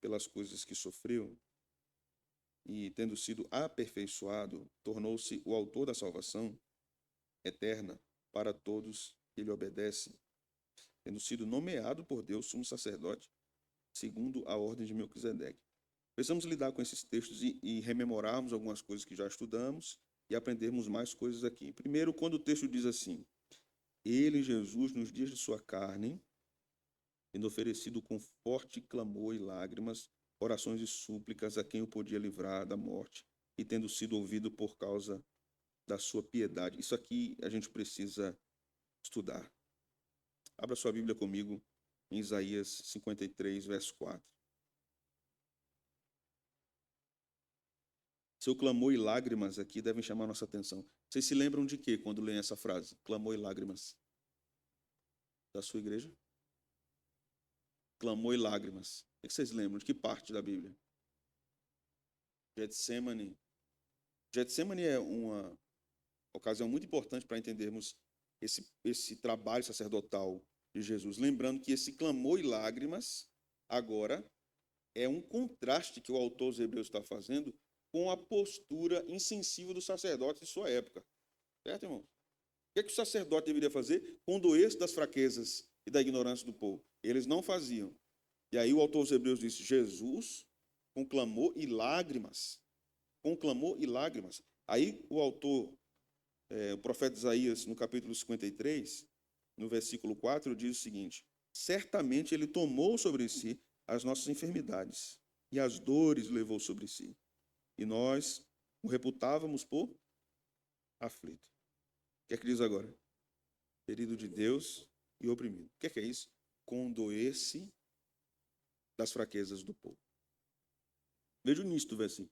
pelas coisas que sofreu, e tendo sido aperfeiçoado, tornou-se o autor da salvação eterna para todos que lhe obedecem, tendo sido nomeado por Deus sumo sacerdote, segundo a ordem de Melquisedeque. Precisamos lidar com esses textos e rememorarmos algumas coisas que já estudamos e aprendermos mais coisas aqui. Primeiro, quando o texto diz assim: ele, Jesus, nos dias de sua carne, tendo oferecido com forte clamor e lágrimas, orações e súplicas a quem o podia livrar da morte, e tendo sido ouvido por causa da sua piedade. Isso aqui a gente precisa estudar. Abra sua Bíblia comigo em Isaías 53, verso 4. Seu clamor e lágrimas aqui devem chamar a nossa atenção. Vocês se lembram de quê quando leem essa frase? Clamor e lágrimas. Da sua igreja? Clamor e lágrimas. O que vocês lembram? De que parte da Bíblia? Getsemane. Getsemane é uma ocasião muito importante para entendermos esse trabalho sacerdotal de Jesus. Lembrando que esse clamor e lágrimas, agora, é um contraste que o autor dos Hebreus está fazendo com a postura insensível do sacerdote de sua época. Certo, irmão? O que o sacerdote deveria fazer? Condoer-se das fraquezas e da ignorância do povo. Eles não faziam. E aí o autor dos Hebreus diz: Jesus, com clamor e lágrimas. Com clamor e lágrimas. Aí o autor, o profeta Isaías, no capítulo 53, no versículo 4, diz o seguinte: certamente ele tomou sobre si as nossas enfermidades e as dores levou sobre si. E nós o reputávamos por aflito. O que é que diz agora? Ferido de Deus e oprimido. O que é isso? Condoer-se das fraquezas do povo. Veja o início do versículo.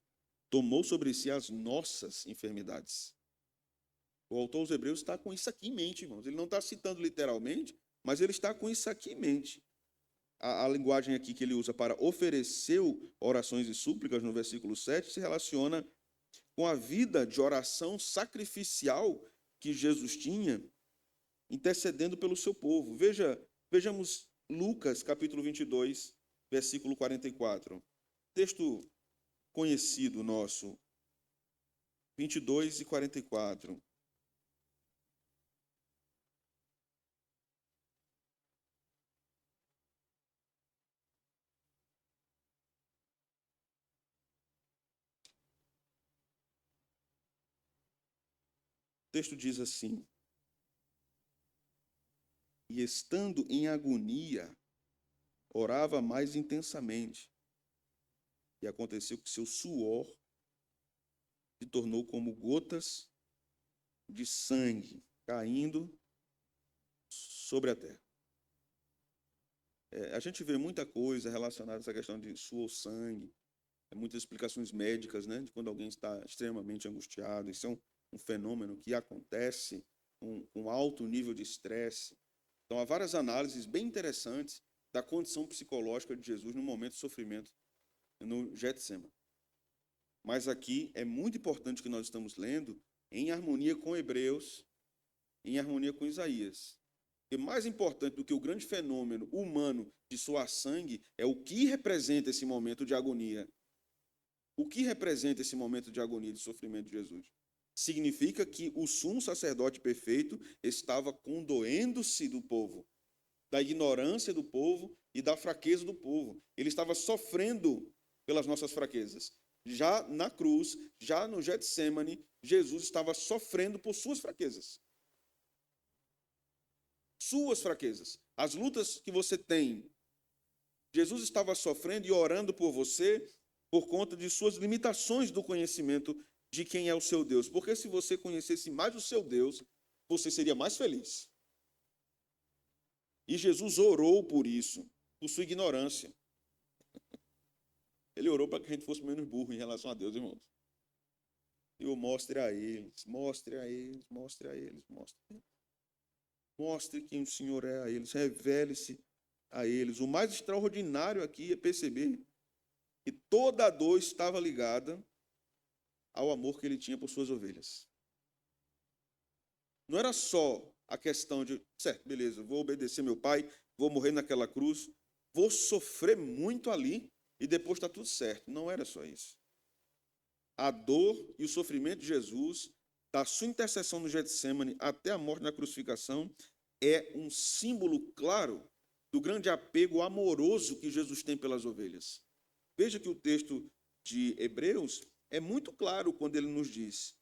Tomou sobre si as nossas enfermidades. O autor aos Hebreus está com isso aqui em mente, irmãos. Ele não está citando literalmente, mas ele está com isso aqui em mente. A linguagem aqui que ele usa para ofereceu orações e súplicas, no versículo 7, se relaciona com a vida de oração sacrificial que Jesus tinha, intercedendo pelo seu povo. Vejamos Lucas, capítulo 22, versículo 44. Texto conhecido nosso, 22 e 44. O texto diz assim: e estando em agonia, orava mais intensamente. E aconteceu que seu suor se tornou como gotas de sangue caindo sobre a terra. A gente vê muita coisa relacionada a essa questão de suor, sangue, muitas explicações médicas, né, de quando alguém está extremamente angustiado. Isso é um fenômeno que acontece um alto nível de estresse. Então, há várias análises bem interessantes da condição psicológica de Jesus no momento de sofrimento no Getsemane. Mas aqui é muito importante que nós estamos lendo em harmonia com Hebreus, em harmonia com Isaías. E mais importante do que o grande fenômeno humano de suar sangue é o que representa esse momento de agonia. O que representa esse momento de agonia e de sofrimento de Jesus? Significa que o sumo sacerdote perfeito estava condoendo-se do povo, da ignorância do povo e da fraqueza do povo. Ele estava sofrendo pelas nossas fraquezas. Já na cruz, já no Getsemane, Jesus estava sofrendo por suas fraquezas. Suas fraquezas. As lutas que você tem, Jesus estava sofrendo e orando por você por conta de suas limitações do conhecimento de quem é o seu Deus. Porque se você conhecesse mais o seu Deus, você seria mais feliz. E Jesus orou por isso, por sua ignorância. Ele orou para que a gente fosse menos burro em relação a Deus, irmãos. Eu mostre a eles, mostre a eles, mostre a eles, mostre a eles. Mostre quem o Senhor é a eles, revele-se a eles. O mais extraordinário aqui é perceber que toda a dor estava ligada ao amor que ele tinha por suas ovelhas. Não era só a questão de, certo, beleza, vou obedecer meu pai, vou morrer naquela cruz, vou sofrer muito ali e depois está tudo certo. Não era só isso. A dor e o sofrimento de Jesus, da sua intercessão no Getsemane até a morte na crucificação, é um símbolo claro do grande apego amoroso que Jesus tem pelas ovelhas. Veja que o texto de Hebreus é muito claro quando ele nos diz: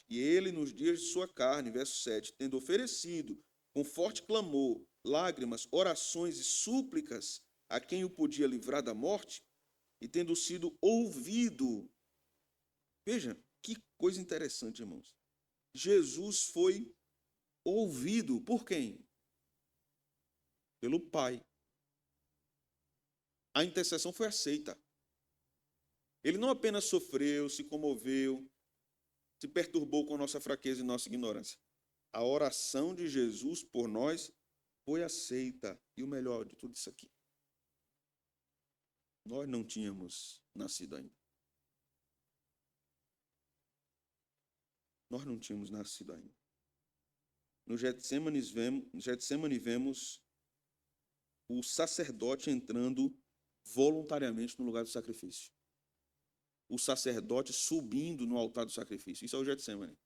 e ele, nos dias de sua carne, verso 7, tendo oferecido com forte clamor, lágrimas, orações e súplicas a quem o podia livrar da morte, e tendo sido ouvido. Veja, que coisa interessante, irmãos. Jesus foi ouvido por quem? Pelo Pai. A intercessão foi aceita. Ele não apenas sofreu, se comoveu, se perturbou com nossa fraqueza e nossa ignorância. A oração de Jesus por nós foi aceita. E o melhor de tudo isso aqui, nós não tínhamos nascido ainda. Nós não tínhamos nascido ainda. No Getsemane vemos o sacerdote entrando voluntariamente no lugar do sacrifício. O sacerdote subindo no altar do sacrifício. Isso é o Getsemane.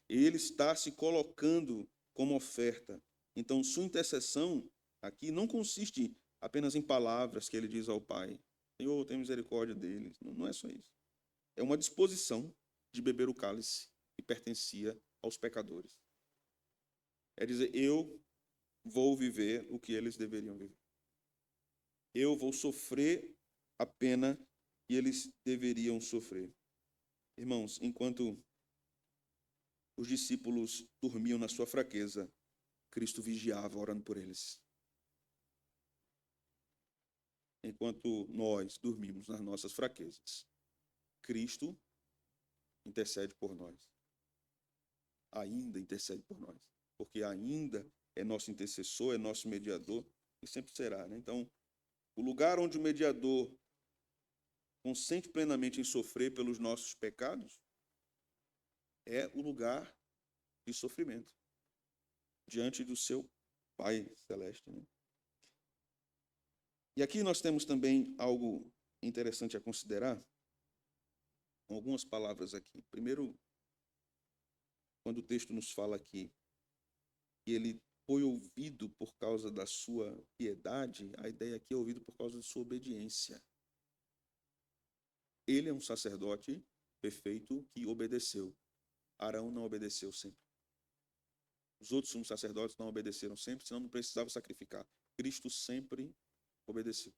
Ele está se colocando como oferta. Então, sua intercessão aqui não consiste apenas em palavras que ele diz ao Pai: Senhor, tem misericórdia deles. Não é só isso. É uma disposição de beber o cálice que pertencia aos pecadores. É dizer, eu vou viver o que eles deveriam viver. Eu vou sofrer a pena que eles deveriam sofrer. Irmãos, enquanto os discípulos dormiam na sua fraqueza, Cristo vigiava orando por eles. Enquanto nós dormimos nas nossas fraquezas, Cristo intercede por nós. Ainda intercede por nós. Porque ainda é nosso intercessor, é nosso mediador e sempre será, né? Então, o lugar onde o mediador consente plenamente em sofrer pelos nossos pecados é o lugar de sofrimento diante do seu Pai Celeste, né? E aqui nós temos também algo interessante a considerar, algumas palavras aqui. Primeiro, quando o texto nos fala aqui que ele foi ouvido por causa da sua piedade, a ideia aqui é ouvido por causa de sua obediência. Ele é um sacerdote perfeito que obedeceu. Arão não obedeceu sempre. Os outros sumos sacerdotes não obedeceram sempre, senão não precisava sacrificar. Cristo sempre obedeceu.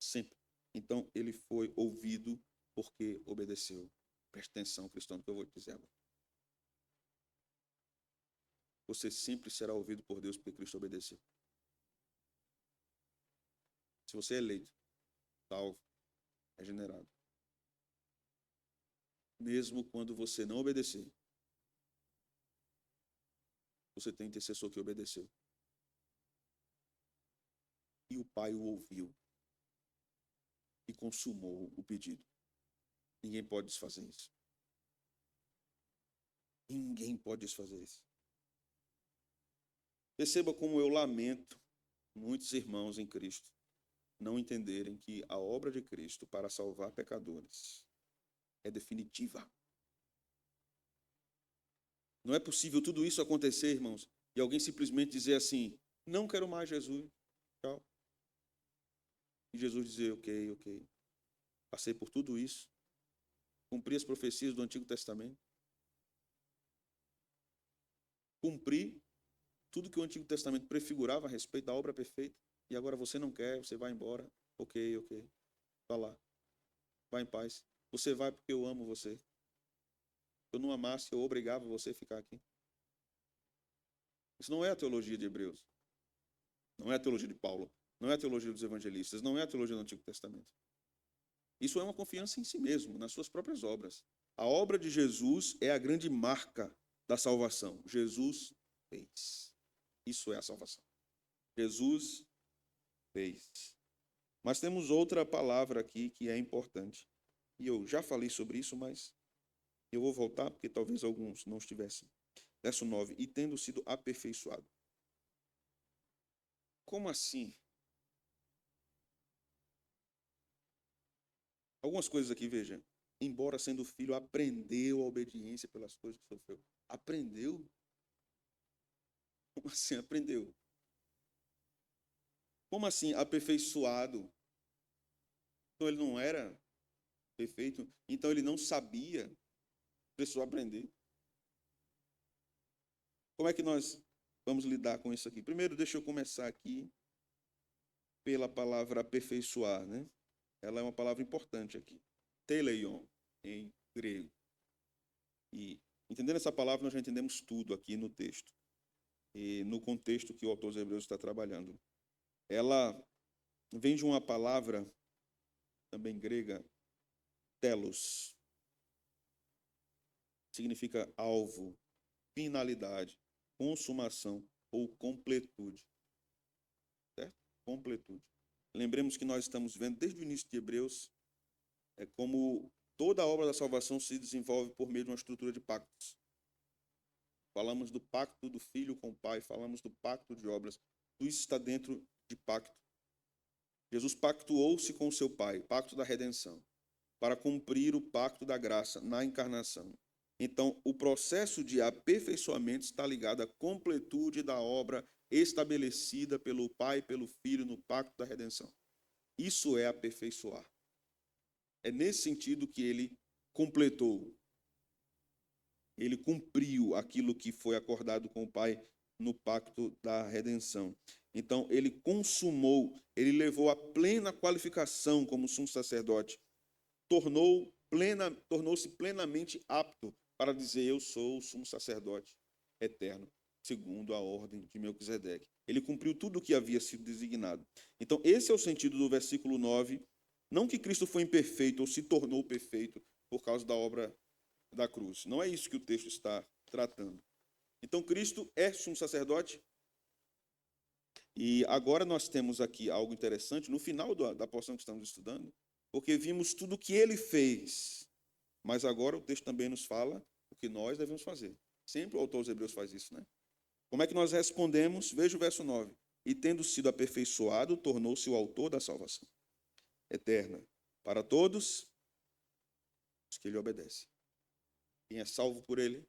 Sempre. Então, ele foi ouvido porque obedeceu. Preste atenção, cristão, no que eu vou te dizer agora. Você sempre será ouvido por Deus porque Cristo obedeceu. Se você é eleito, salvo, regenerado, mesmo quando você não obedecer, você tem um intercessor que obedeceu. E o Pai o ouviu e consumou o pedido. Ninguém pode desfazer isso. Ninguém pode desfazer isso. Perceba como eu lamento muitos irmãos em Cristo não entenderem que a obra de Cristo para salvar pecadores é definitiva. Não é possível tudo isso acontecer, irmãos, e alguém simplesmente dizer assim: não quero mais Jesus, tchau. E Jesus dizer: ok, passei por tudo isso, cumpri as profecias do Antigo Testamento, cumpri tudo que o Antigo Testamento prefigurava a respeito da obra perfeita, e agora você não quer, você vai embora, ok, vá lá, vá em paz. Você vai porque eu amo você. Se eu não amasse, eu obrigava você a ficar aqui. Isso não é a teologia de Hebreus, não é a teologia de Paulo, não é a teologia dos evangelistas, não é a teologia do Antigo Testamento. Isso é uma confiança em si mesmo, nas suas próprias obras. A obra de Jesus é a grande marca da salvação. Jesus fez. Isso é a salvação. Jesus fez. Mas temos outra palavra aqui que é importante. E eu já falei sobre isso, mas eu vou voltar, porque talvez alguns não estivessem. Verso 9. E tendo sido aperfeiçoado. Como assim? Algumas coisas aqui, veja. Embora sendo filho, aprendeu a obediência pelas coisas que sofreu. Aprendeu? Como assim aprendeu? Como assim aperfeiçoado? Então ele não era perfeito, então ele não sabia, precisou aprender. Como é que nós vamos lidar com isso aqui? Primeiro, deixa eu começar aqui pela palavra aperfeiçoar, né? Ela é uma palavra importante aqui. Teleion, em grego. E entendendo essa palavra, nós já entendemos tudo aqui no texto. E no contexto que o autor dos Hebreus está trabalhando. Ela vem de uma palavra também grega, telos. Significa alvo, finalidade, consumação ou completude. Certo? Completude. Lembremos que nós estamos vendo desde o início de Hebreus como toda a obra da salvação se desenvolve por meio de uma estrutura de pactos. Falamos do pacto do filho com o pai, falamos do pacto de obras. Tudo isso está dentro de pacto. Jesus pactuou-se com o seu pai, pacto da redenção, para cumprir o pacto da graça na encarnação. Então, o processo de aperfeiçoamento está ligado à completude da obra estabelecida pelo Pai e pelo Filho no pacto da redenção. Isso é aperfeiçoar. É nesse sentido que ele completou. Ele cumpriu aquilo que foi acordado com o Pai no pacto da redenção. Então, ele consumou, ele levou a plena qualificação como sumo sacerdote, tornou-se plenamente apto para dizer: eu sou o sumo sacerdote eterno, segundo a ordem de Melquisedeque. Ele cumpriu tudo o que havia sido designado. Então, esse é o sentido do versículo 9. Não que Cristo foi imperfeito ou se tornou perfeito por causa da obra da cruz. Não é isso que o texto está tratando. Então, Cristo é sumo sacerdote. E agora nós temos aqui algo interessante no final da porção que estamos estudando, porque vimos tudo o que ele fez. Mas agora o texto também nos fala o que nós devemos fazer. Sempre o autor dos Hebreus faz isso, né? Como é que nós respondemos? Veja o verso 9. E tendo sido aperfeiçoado, tornou-se o autor da salvação eterna para todos os que lhe obedecem. Quem é salvo por ele,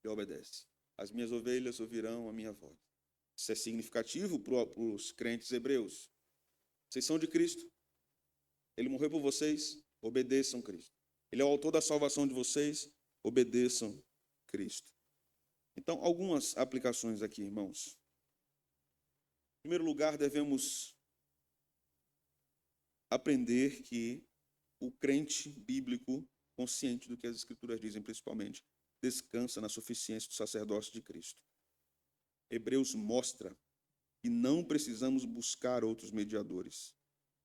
lhe obedece. As minhas ovelhas ouvirão a minha voz. Isso é significativo para os crentes hebreus. Vocês são de Cristo. Ele morreu por vocês, obedeçam Cristo. Ele é o autor da salvação de vocês, obedeçam Cristo. Então, algumas aplicações aqui, irmãos. Em primeiro lugar, devemos aprender que o crente bíblico, consciente do que as Escrituras dizem, principalmente, descansa na suficiência do sacerdócio de Cristo. Hebreus mostra que não precisamos buscar outros mediadores.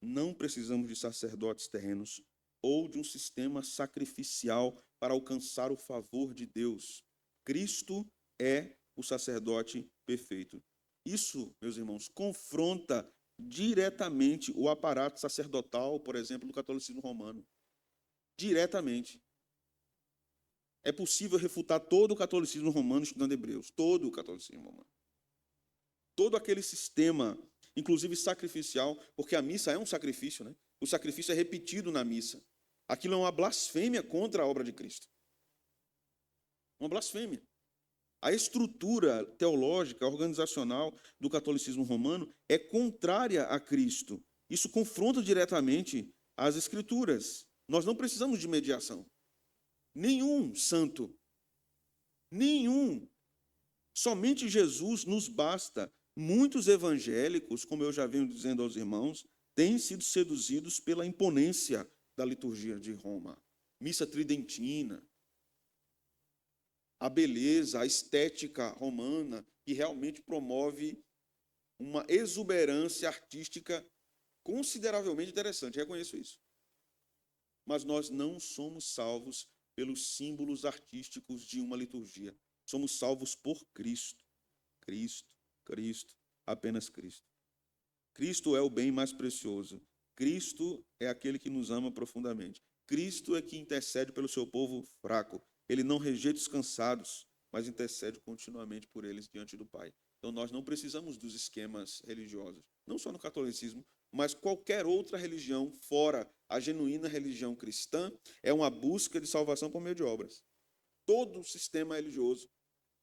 Não precisamos de sacerdotes terrenos ou de um sistema sacrificial para alcançar o favor de Deus. Cristo é o sacerdote perfeito. Isso, meus irmãos, confronta diretamente o aparato sacerdotal, por exemplo, do catolicismo romano. Diretamente. É possível refutar todo o catolicismo romano estudando Hebreus, todo o catolicismo romano. Todo aquele sistema, inclusive sacrificial, porque a missa é um sacrifício, né? O sacrifício é repetido na missa. Aquilo é uma blasfêmia contra a obra de Cristo. Uma blasfêmia. A estrutura teológica, organizacional do catolicismo romano é contrária a Cristo. Isso confronta diretamente as Escrituras. Nós não precisamos de mediação. Nenhum santo, nenhum. Somente Jesus nos basta. Muitos evangélicos, como eu já venho dizendo aos irmãos, têm sido seduzidos pela imponência da liturgia de Roma. Missa tridentina, a beleza, a estética romana, que realmente promove uma exuberância artística consideravelmente interessante. Reconheço isso. Mas nós não somos salvos pelos símbolos artísticos de uma liturgia. Somos salvos por Cristo. Cristo, Cristo, apenas Cristo. Cristo é o bem mais precioso. Cristo é aquele que nos ama profundamente. Cristo é que intercede pelo seu povo fraco. Ele não rejeita os cansados, mas intercede continuamente por eles diante do Pai. Então nós não precisamos dos esquemas religiosos, não só no catolicismo, mas qualquer outra religião fora a genuína religião cristã é uma busca de salvação por meio de obras. Todo o sistema religioso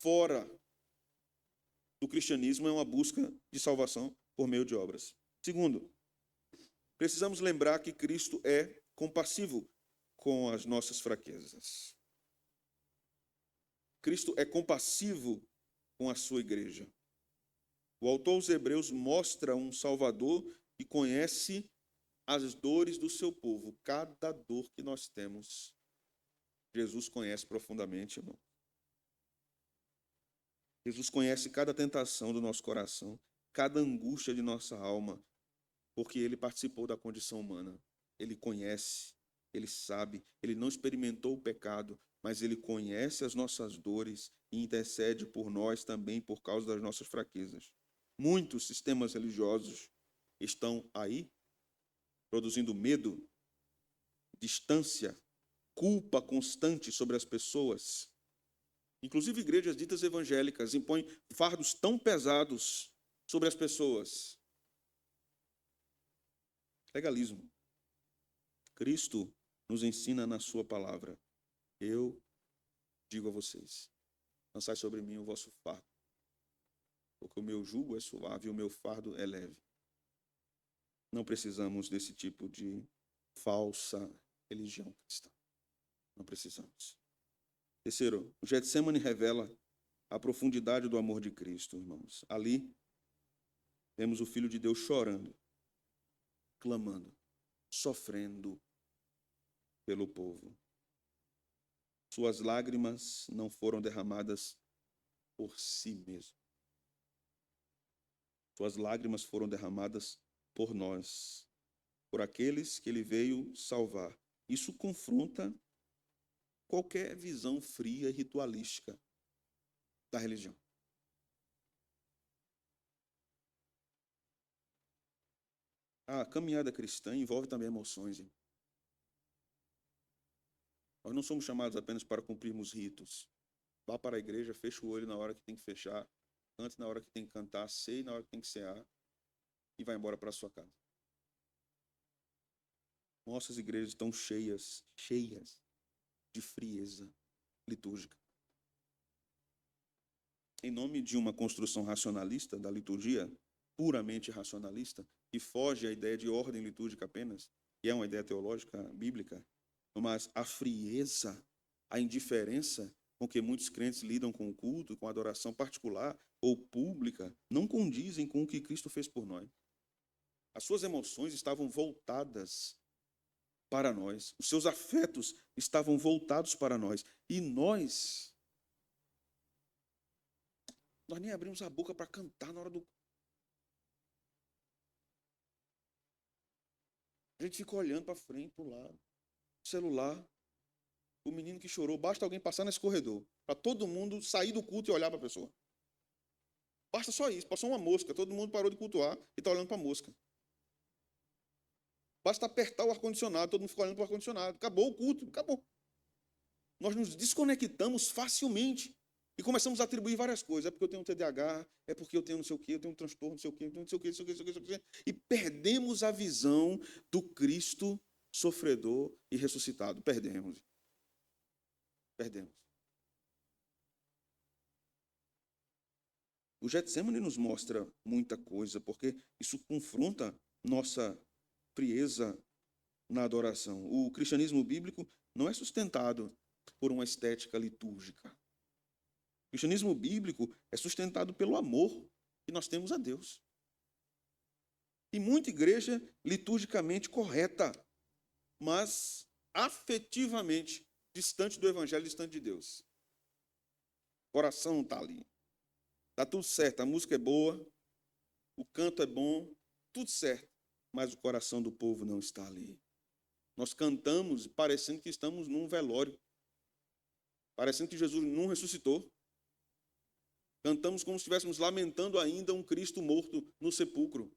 fora do cristianismo é uma busca de salvação por meio de obras. Segundo, precisamos lembrar que Cristo é compassivo com as nossas fraquezas. Cristo é compassivo com a sua igreja. O autor aos Hebreus mostra um Salvador que conhece as dores do seu povo. Cada dor que nós temos, Jesus conhece profundamente, irmão. Jesus conhece cada tentação do nosso coração, cada angústia de nossa alma, porque ele participou da condição humana. Ele conhece, ele sabe, ele não experimentou o pecado, mas ele conhece as nossas dores e intercede por nós também por causa das nossas fraquezas. Muitos sistemas religiosos estão aí, produzindo medo, distância, culpa constante sobre as pessoas. Inclusive igrejas ditas evangélicas impõem fardos tão pesados sobre as pessoas. Legalismo. Cristo nos ensina na sua palavra. Eu digo a vocês, lançai sobre mim o vosso fardo, porque o meu jugo é suave e o meu fardo é leve. Não precisamos desse tipo de falsa religião cristã. Não precisamos. Terceiro, o Getsemane revela a profundidade do amor de Cristo, irmãos. Ali, vemos o Filho de Deus chorando, clamando, sofrendo pelo povo. Suas lágrimas não foram derramadas por si mesmo. Suas lágrimas foram derramadas por nós, por aqueles que ele veio salvar. Isso confronta qualquer visão fria e ritualística da religião. A caminhada cristã envolve também emoções. Hein? Nós não somos chamados apenas para cumprirmos ritos. Vá para a igreja, feche o olho na hora que tem que fechar, cante na hora que tem que cantar, ceie na hora que tem que cear e vá embora para a sua casa. Nossas igrejas estão cheias de frieza litúrgica. Em nome de uma construção racionalista da liturgia, puramente racionalista, que foge à ideia de ordem litúrgica apenas, que é uma ideia teológica bíblica, mas a frieza, a indiferença com que muitos crentes lidam com o culto, com a adoração particular ou pública, não condizem com o que Cristo fez por nós. As suas emoções estavam voltadas para nós, os seus afetos estavam voltados para nós, e nós nem abrimos a boca para cantar na hora do... A gente fica olhando para frente, para o lado, celular, o menino que chorou, basta alguém passar nesse corredor, para todo mundo sair do culto e olhar para a pessoa. Basta só isso, passou uma mosca, todo mundo parou de cultuar e está olhando para a mosca. Basta apertar o ar-condicionado, todo mundo fica olhando para o ar-condicionado. Acabou o culto, acabou. Nós nos desconectamos facilmente e começamos a atribuir várias coisas. É porque eu tenho um TDAH, é porque eu tenho não sei o quê, eu tenho um transtorno, não sei o quê, não sei o quê, não sei o quê, não sei o quê, não sei o quê. E perdemos a visão do Cristo sofredor e ressuscitado. Perdemos. O Getsemane nos mostra muita coisa, porque isso confronta nossa frieza na adoração. O cristianismo bíblico não é sustentado por uma estética litúrgica. O cristianismo bíblico é sustentado pelo amor que nós temos a Deus. E muita igreja liturgicamente correta, mas afetivamente distante do evangelho, distante de Deus. O coração não está ali. Está tudo certo, a música é boa, o canto é bom, tudo certo, mas o coração do povo não está ali. Nós cantamos parecendo que estamos num velório, parecendo que Jesus não ressuscitou. Cantamos como se estivéssemos lamentando ainda um Cristo morto no sepulcro,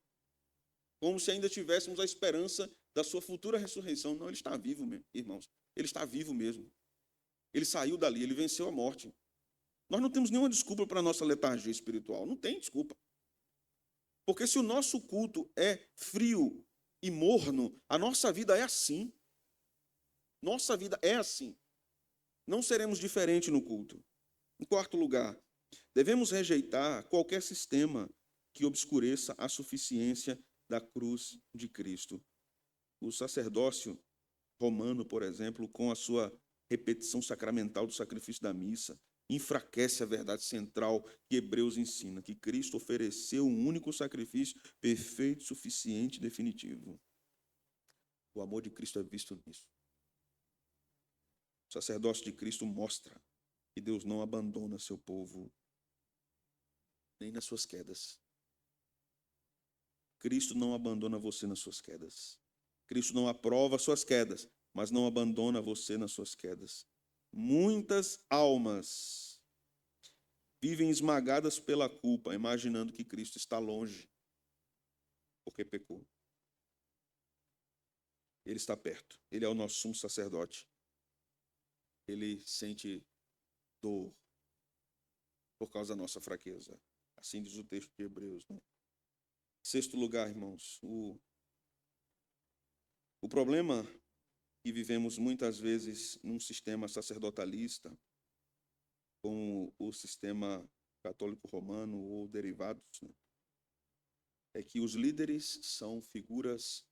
como se ainda tivéssemos a esperança da sua futura ressurreição. Não, ele está vivo mesmo, irmãos. Ele está vivo mesmo. Ele saiu dali, ele venceu a morte. Nós não temos nenhuma desculpa para a nossa letargia espiritual. Não tem desculpa. Porque se o nosso culto é frio e morno, a nossa vida é assim. Nossa vida é assim. Não seremos diferentes no culto. Em quarto lugar, devemos rejeitar qualquer sistema que obscureça a suficiência da cruz de Cristo. O sacerdócio romano, por exemplo, com a sua repetição sacramental do sacrifício da missa, enfraquece a verdade central que Hebreus ensina, que Cristo ofereceu um único sacrifício perfeito, suficiente e definitivo. O amor de Cristo é visto nisso. O sacerdócio de Cristo mostra que Deus não abandona seu povo nem nas suas quedas. Cristo não abandona você nas suas quedas. Cristo não aprova as suas quedas, mas não abandona você nas suas quedas. Muitas almas vivem esmagadas pela culpa, imaginando que Cristo está longe, porque pecou. Ele está perto. Ele é o nosso sumo sacerdote. Ele sente dor por causa da nossa fraqueza. Assim diz o texto de Hebreus, né? Sexto lugar, irmãos, o problema que vivemos muitas vezes num sistema sacerdotalista, como o sistema católico romano ou derivados, né, é que os líderes são figuras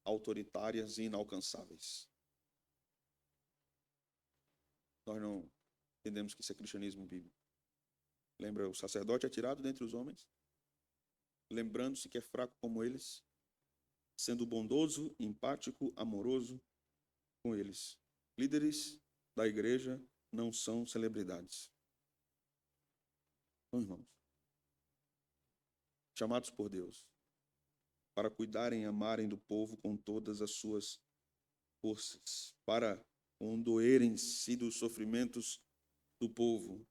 autoritárias e inalcançáveis. Nós não entendemos que isso é cristianismo bíblico. Lembra, o sacerdote é tirado dentre os homens, lembrando-se que é fraco como eles, sendo bondoso, empático, amoroso com eles. Líderes da igreja não são celebridades. São irmãos, chamados por Deus para cuidarem e amarem do povo com todas as suas forças, para condoerem-se dos sofrimentos do povo.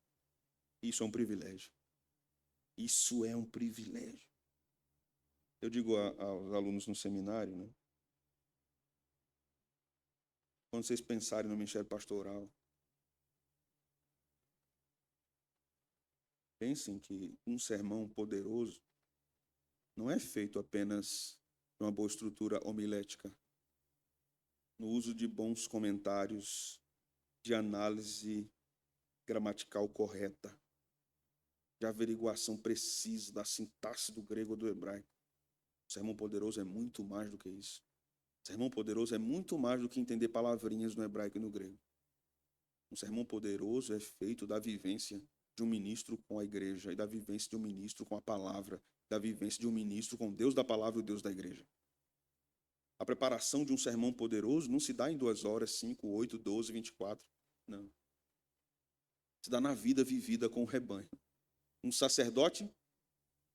Isso é um privilégio. Isso é um privilégio. Eu digo aos alunos no seminário, né? Quando vocês pensarem no ministério pastoral, pensem que um sermão poderoso não é feito apenas de uma boa estrutura homilética, no uso de bons comentários, de análise gramatical correta, de averiguação precisa da sintaxe do grego ou do hebraico. O sermão poderoso é muito mais do que isso. O sermão poderoso é muito mais do que entender palavrinhas no hebraico e no grego. Um sermão poderoso é feito da vivência de um ministro com a igreja, e da vivência de um ministro com a palavra, da vivência de um ministro com Deus da palavra e o Deus da igreja. A preparação de um sermão poderoso não se dá em 2 horas, 5, 8, 12, 24. Não. Se dá na vida vivida com o rebanho. Um sacerdote,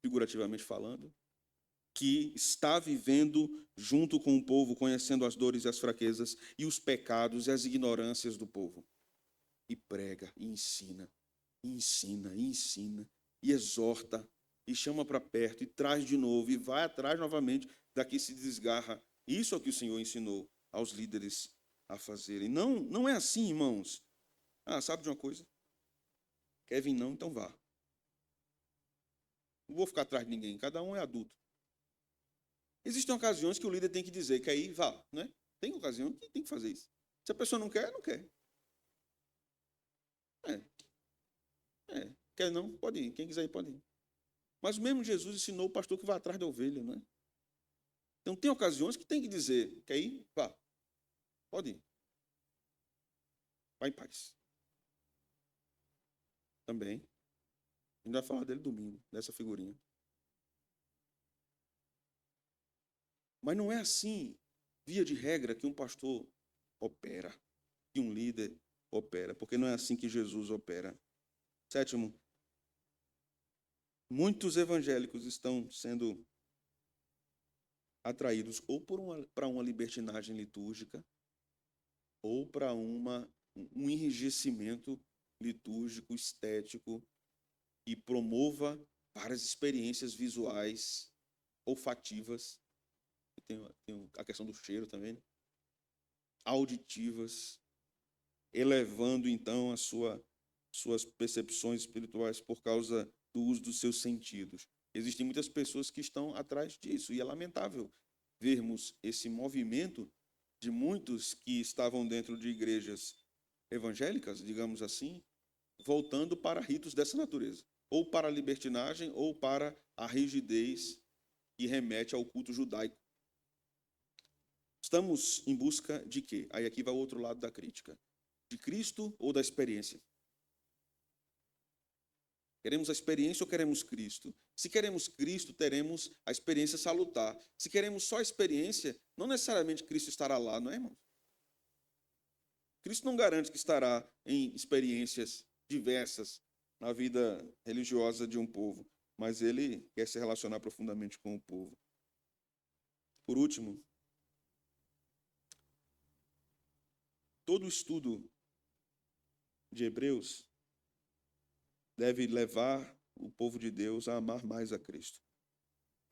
figurativamente falando, que está vivendo junto com o povo, conhecendo as dores e as fraquezas e os pecados e as ignorâncias do povo. E prega, e ensina, e ensina, e ensina, e exorta e chama para perto, e traz de novo, e vai atrás novamente, daqui se desgarra. Isso é o que o Senhor ensinou aos líderes a fazerem. Não, não é assim, irmãos. Ah, sabe de uma coisa? Quer vir não, então vá. Não vou ficar atrás de ninguém, cada um é adulto. Existem ocasiões que o líder tem que dizer, quer ir, vá, né? Tem ocasião que tem que fazer isso. Se a pessoa não quer, não quer. Quer não, pode ir. Quem quiser ir, pode ir. Mas mesmo Jesus ensinou o pastor que vai atrás da ovelha, né? Então tem ocasiões que tem que dizer, quer ir? Vá. Pode ir. Vá em paz. Também. A gente vai falar dele domingo, dessa figurinha. Mas não é assim, via de regra, que um pastor opera, que um líder opera, porque não é assim que Jesus opera. Sétimo, muitos evangélicos estão sendo atraídos ou para uma libertinagem litúrgica ou para um enrijecimento litúrgico, estético, e promova várias experiências visuais, olfativas, tem a questão do cheiro também, né? Auditivas, elevando então suas percepções espirituais por causa do uso dos seus sentidos. Existem muitas pessoas que estão atrás disso, e é lamentável vermos esse movimento de muitos que estavam dentro de igrejas evangélicas, digamos assim, voltando para ritos dessa natureza, ou para a libertinagem, ou para a rigidez que remete ao culto judaico. Estamos em busca de quê? Aí aqui vai o outro lado da crítica. De Cristo ou da experiência? Queremos a experiência ou queremos Cristo? Se queremos Cristo, teremos a experiência salutar. Se queremos só a experiência, não necessariamente Cristo estará lá, não é, irmão? Cristo não garante que estará em experiências diversas na vida religiosa de um povo, mas ele quer se relacionar profundamente com o povo. Por último, todo o estudo de Hebreus deve levar o povo de Deus a amar mais a Cristo,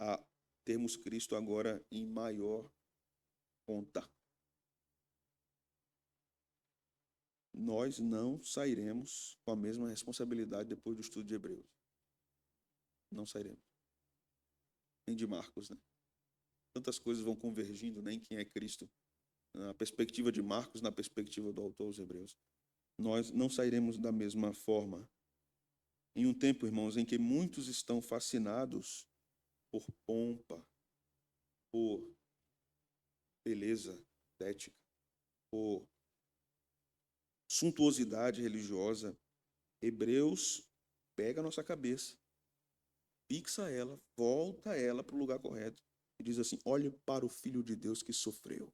a termos Cristo agora em maior conta. Nós não sairemos com a mesma responsabilidade depois do estudo de Hebreus. Não sairemos. Nem de Marcos, né? Tantas coisas vão convergindo, né, em quem é Cristo, na perspectiva de Marcos, na perspectiva do autor aos Hebreus. Nós não sairemos da mesma forma. Em um tempo, irmãos, em que muitos estão fascinados por pompa, por beleza estética, por suntuosidade religiosa, Hebreus pega a nossa cabeça, fixa ela, volta ela para o lugar correto e diz assim: olhe para o Filho de Deus que sofreu.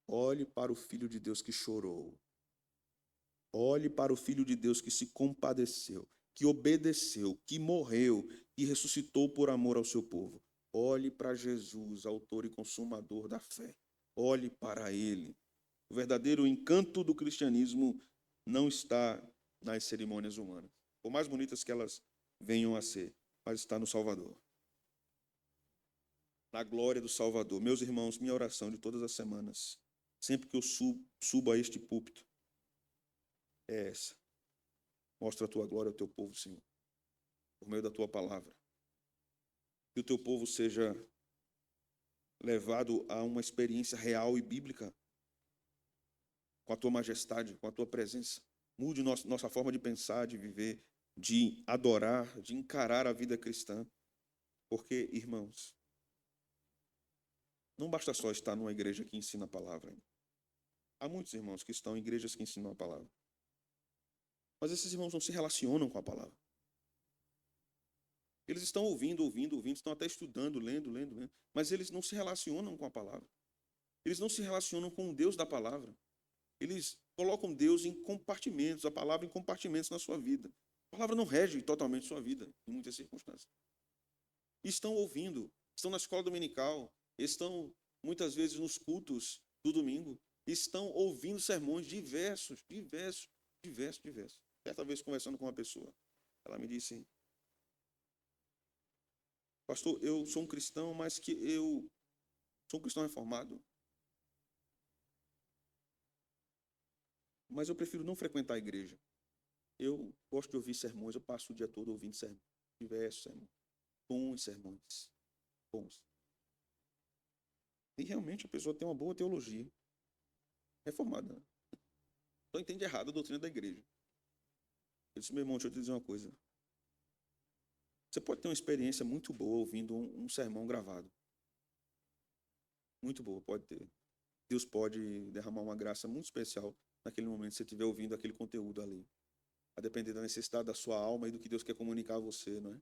Olhe para o Filho de Deus que chorou. Olhe para o Filho de Deus que se compadeceu, que obedeceu, que morreu e ressuscitou por amor ao seu povo. Olhe para Jesus, autor e consumador da fé. Olhe para ele. O verdadeiro encanto do cristianismo não está nas cerimônias humanas, por mais bonitas que elas venham a ser, mas está no Salvador. Na glória do Salvador. Meus irmãos, minha oração de todas as semanas, sempre que eu subo a este púlpito, é essa. Mostra a tua glória ao teu povo, Senhor, por meio da tua palavra. Que o teu povo seja levado a uma experiência real e bíblica com a tua majestade, com a tua presença. Mude nossa forma de pensar, de viver, de adorar, de encarar a vida cristã. Porque, irmãos, não basta só estar numa igreja que ensina a palavra. Há muitos irmãos que estão em igrejas que ensinam a palavra. Mas esses irmãos não se relacionam com a palavra. Eles estão ouvindo, estão até estudando, lendo, mas eles não se relacionam com a palavra. Eles não se relacionam com o Deus da palavra. Eles colocam Deus em compartimentos, a palavra em compartimentos na sua vida. A palavra não rege totalmente sua vida, em muitas circunstâncias. E estão ouvindo, estão na escola dominical, estão muitas vezes nos cultos do domingo, estão ouvindo sermões diversos. Certa vez, conversando com uma pessoa, ela me disse: Pastor, eu sou um cristão, mas que eu sou um cristão reformado, mas eu prefiro não frequentar a igreja. Eu gosto de ouvir sermões, eu passo o dia todo ouvindo sermões, diversos sermões, bons sermões, bons. E realmente a pessoa tem uma boa teologia, reformada. Só entende errado a doutrina da igreja. Eu disse, meu irmão, deixa eu te dizer uma coisa. Você pode ter uma experiência muito boa ouvindo um sermão gravado. Muito boa, pode ter. Deus pode derramar uma graça muito especial naquele momento que você estiver ouvindo aquele conteúdo ali. A depender da necessidade da sua alma e do que Deus quer comunicar a você, não é?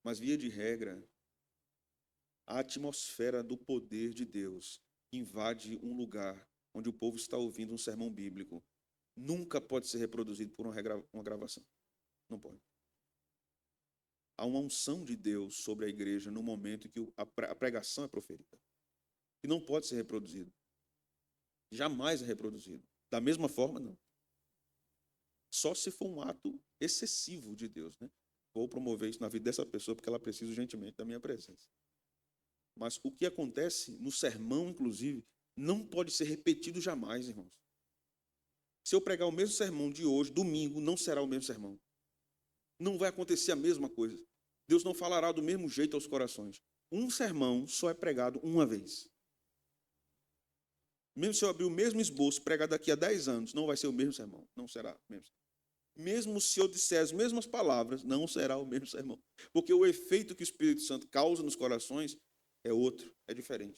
Mas, via de regra, a atmosfera do poder de Deus invade um lugar onde o povo está ouvindo um sermão bíblico. Nunca pode ser reproduzido por uma gravação. Não pode. Há uma unção de Deus sobre a igreja no momento em que a pregação é proferida. E não pode ser reproduzido. Jamais é reproduzido. Da mesma forma, não. Só se for um ato excessivo de Deus, né? Vou promover isso na vida dessa pessoa porque ela precisa urgentemente da minha presença. Mas o que acontece no sermão, inclusive, não pode ser repetido jamais, irmãos. Se eu pregar o mesmo sermão de hoje, domingo, não será o mesmo sermão. Não vai acontecer a mesma coisa. Deus não falará do mesmo jeito aos corações. Um sermão só é pregado uma vez. Mesmo se eu abrir o mesmo esboço, pregar daqui a 10 anos, não vai ser o mesmo sermão. Não será o mesmo sermão. Mesmo se eu disser as mesmas palavras, não será o mesmo sermão. Porque o efeito que o Espírito Santo causa nos corações é outro, é diferente.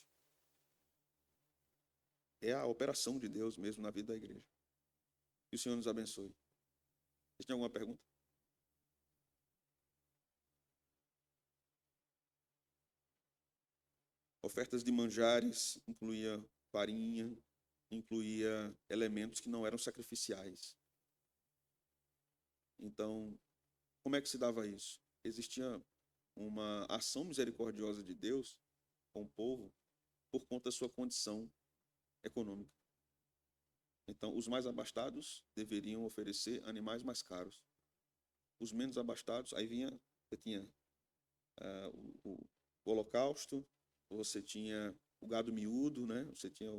É a operação de Deus mesmo na vida da igreja. Que o Senhor nos abençoe. Vocês têm alguma pergunta? Ofertas de manjares incluía farinha, incluía elementos que não eram sacrificiais. Então, como é que se dava isso? Existia uma ação misericordiosa de Deus com o povo por conta da sua condição econômica. Então, os mais abastados deveriam oferecer animais mais caros. Os menos abastados, aí vinha, você tinha o holocausto, você tinha o gado miúdo, né? Você tinha